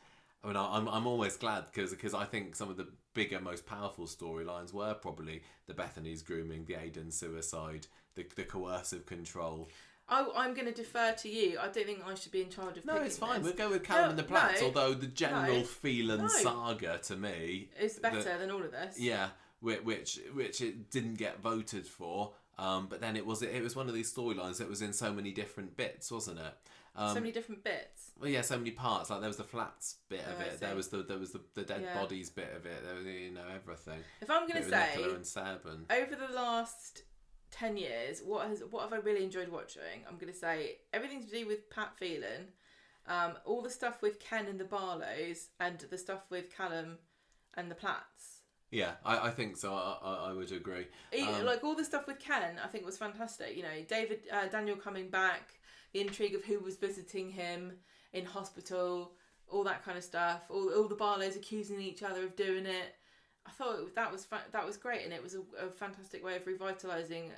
I mean I'm always glad because I think some of the bigger, most powerful storylines were probably the Bethany's grooming, the Aidan suicide, the coercive control. I'm going to defer to you. I don't think I should be in charge of. No, it's fine. This. We'll go with Callum and the Platts. Although the general Phelan saga to me is better than all of this. Yeah, which it didn't get voted for. But then it was one of these storylines that was in so many different bits, wasn't it? So many different bits. Well, yeah, so many parts. Like there was the flats bit of it. There was the dead bodies bit of it. There was everything. If I'm going to say, and over the last 10 years, what have I really enjoyed watching? I'm going to say everything to do with Pat Phelan, all the stuff with Ken and the Barlows, and the stuff with Callum and the Platts. Yeah, I think so. I would agree. Like all the stuff with Ken, I think was fantastic. Daniel coming back, the intrigue of who was visiting him in hospital, all that kind of stuff. All the Barlows accusing each other of doing it. I thought that was great, and it was a fantastic way of revitalising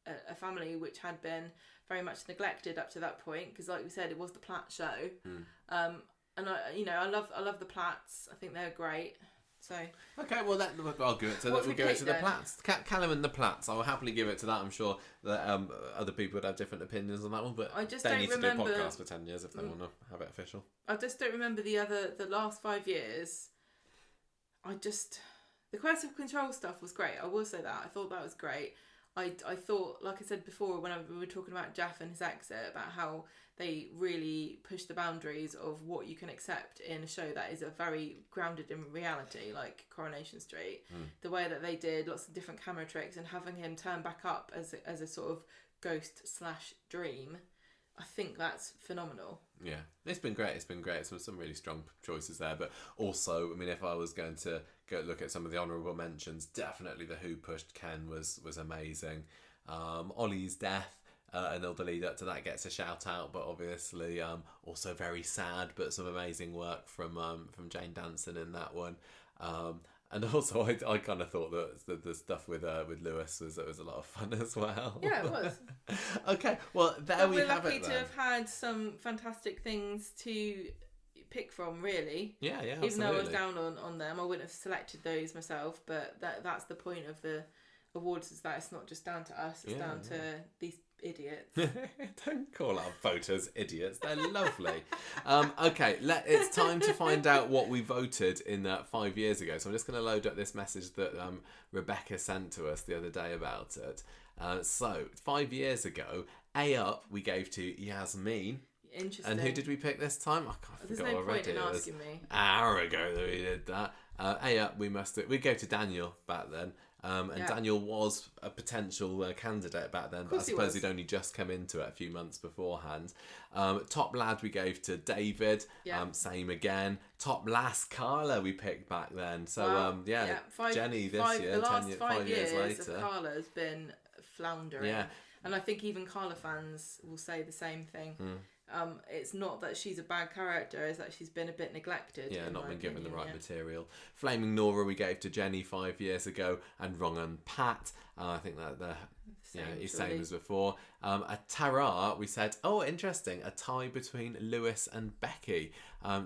a family which had been very much neglected up to that point. Because, like we said, it was the Platt show, and I love the Platts. I think they're great. So okay, well I'll give it to we'll give it to the Platts. Callum and the Platts. I'll happily give it to that. I'm sure that other people would have different opinions on that one, but I just they don't need remember, to do a podcast for 10 years if they want to have it official. I just don't remember the last 5 years. The coercive control stuff was great. I will say that. I thought that was great. I thought, like I said before, when we were talking about Jeff and his exit, about how they really pushed the boundaries of what you can accept in a show that is a very grounded in reality, like Coronation Street. The way that they did lots of different camera tricks and having him turn back up as a sort of ghost/dream. I think that's phenomenal. Yeah, it's been great. Some really strong choices there. But also, I mean, if I was going to go look at some of the honourable mentions, definitely the Who pushed Ken was amazing. Ollie's death and all the lead up to that gets a shout out, but obviously also very sad, but some amazing work from Jane Danson in that one. And also, I kind of thought that the stuff with Lewis was a lot of fun as well. Yeah, it was. Okay, well there we have it. We're lucky to have had some fantastic things to pick from, really. Yeah, absolutely. Even though I was down on them, I wouldn't have selected those myself. But that's the point of the awards, is that it's not just down to us; it's down to these idiots. Don't call our voters idiots. They're lovely. Okay, it's time to find out what we voted in 5 years ago. So I'm just going to load up this message that Rebecca sent to us the other day about it. So 5 years ago, A Up we gave to Yasmin. Interesting. And who did we pick this time? I can't There's forget no already. point in asking me. An hour ago that we did that. A Up we gave to Daniel back then. And Daniel was a potential candidate back then, but I suppose he'd only just come into it a few months beforehand. Top Lad we gave to David, same again. Top Lass Carla we picked back then. So Jenny this year, the last 5 years later. Of Carla's been floundering. Yeah. And I think even Carla fans will say the same thing. It's not that she's a bad character, it's that she's been a bit neglected. Yeah, not been given the right material. Flaming Nora we gave to Jenny 5 years ago, and Wrong and Pat. I think that the same as before. A Tara we said, interesting, a tie between Lewis and Becky.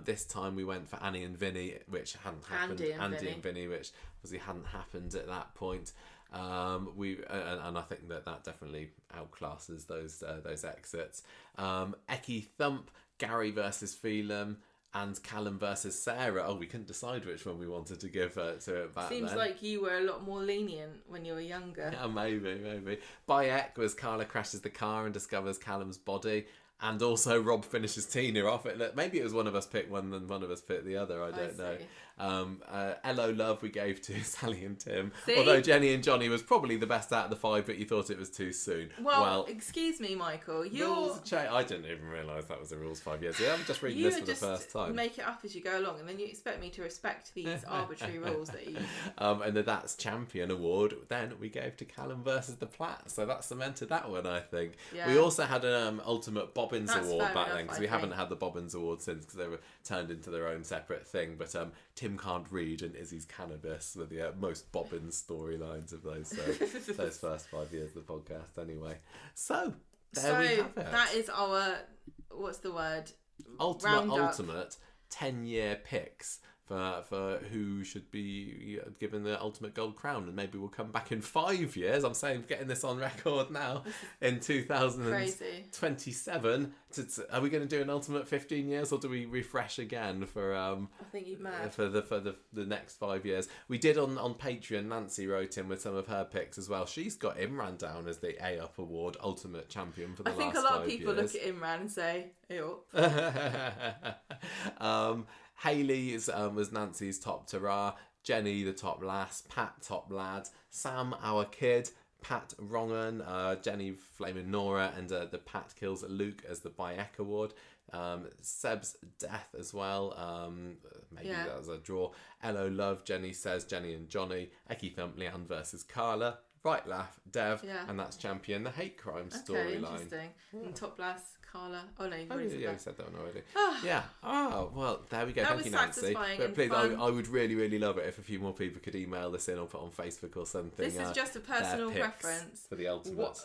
This time we went for Annie and Vinny, which hadn't happened. Andy and Vinny, which obviously hadn't happened at that point. And I think that definitely outclasses those exits. Eki Thump, Gary versus Phelan, and Callum versus Sarah. We couldn't decide which one we wanted to give to it back Seems then. like you were a lot more lenient when you were younger. Yeah, maybe. Bayek was Carla crashes the car and discovers Callum's body. And also Rob finishes Tina off. Maybe it was one of us picked one and one of us picked the other. I don't know. Hello Love we gave to Sally and Tim. See? Although Jenny and Johnny was probably the best out of the 5, but you thought it was too soon. Well, excuse me, Michael. I didn't even realise that was the rules 5 years ago. I'm just reading this for the first time. Make it up as you go along, and then you expect me to respect these arbitrary rules that you... And the That's Champion award, then we gave to Callum versus the Platt. So that cemented that one, I think. Yeah. We also had an Ultimate Bobbins award back then, because we haven't had the Bobbins award since, because they were turned into their own separate thing. But Tim Can't Read and Izzy's Cannabis were the most Bobbins storylines of those those first 5 years of the podcast anyway. So there we have it. That is our, what's the word? Ultimate 10-year picks for who should be given the ultimate gold crown, and maybe we'll come back in 5 years. I'm saying getting this on record now in 2027. Are we going to do an ultimate 15 years, or do we refresh again for I think you've mad. for the next 5 years? We did on Patreon. Nancy wrote in with some of her picks as well. She's got Imran down as the A-Up Award ultimate champion for the last 5 years. I think a lot of people look at Imran and say, ew. Hayley was Nancy's top Tara, Jenny the top lass, Pat top lad, Sam our kid, Pat wrong'un, Jenny flaming Nora, and the Pat kills Luke as the Bayek award. Seb's death as well. That was a draw. Hello Love, Jenny says Jenny and Johnny. Eki Thump Leanne versus Carla. Right laugh, Dev, and that's champion the hate crime storyline. Interesting. And top lass, Carla. Oh no, we said that one already. Yeah. Oh well, there we go. Thank you, Nancy. But please, I would really, really love it if a few more people could email this in or put on Facebook or something. This is just a personal preference for the ultimate.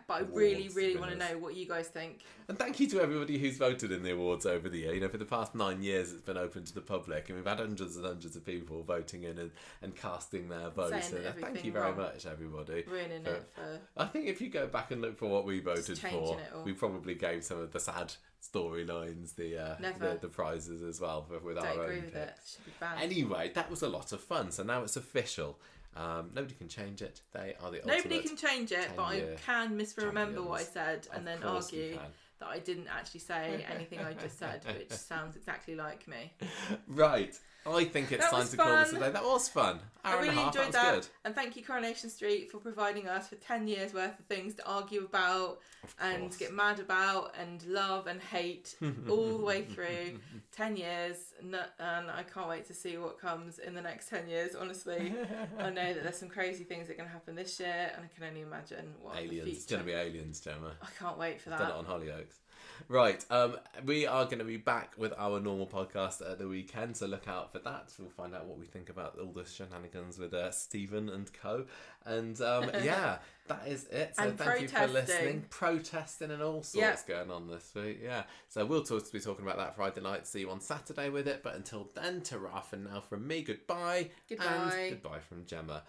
But I really, really want to know what you guys think. And thank you to everybody who's voted in the awards over the year. For the past 9 years, it's been open to the public, and we've had hundreds and hundreds of people voting in and casting their votes. So thank you very much, everybody. Ruining it for... I think if you go back and look for what we voted for, we probably gave some of the sad storylines the prizes as well with our own picks. It should be banned. Anyway, that was a lot of fun. So now it's official. Nobody can change it. They are the ultimate. Nobody can change it, but I can misremember what I said and then argue that I didn't actually say anything I just said, which sounds exactly like me. Right. I think it's time to call this a day. That was fun. I really enjoyed that. Good. And thank you, Coronation Street, for providing us with 10 years worth of things to argue about and get mad about and love and hate all the way through. 10 years. And I can't wait to see what comes in the next 10 years, honestly. I know that there's some crazy things that are going to happen this year, and I can only imagine what aliens. It's going to be aliens, Gemma. I can't wait for that. Done it on Hollyoaks. Right, we are going to be back with our normal podcast at the weekend, so look out for that. We'll find out what we think about all the shenanigans with Stephen and co. And that is it. So thank you for listening. Protesting and all sorts going on this week. Yeah, so we'll be talking about that Friday night. See you on Saturday with it. But until then, ta-ra for now from me. Goodbye. Goodbye. And goodbye from Gemma.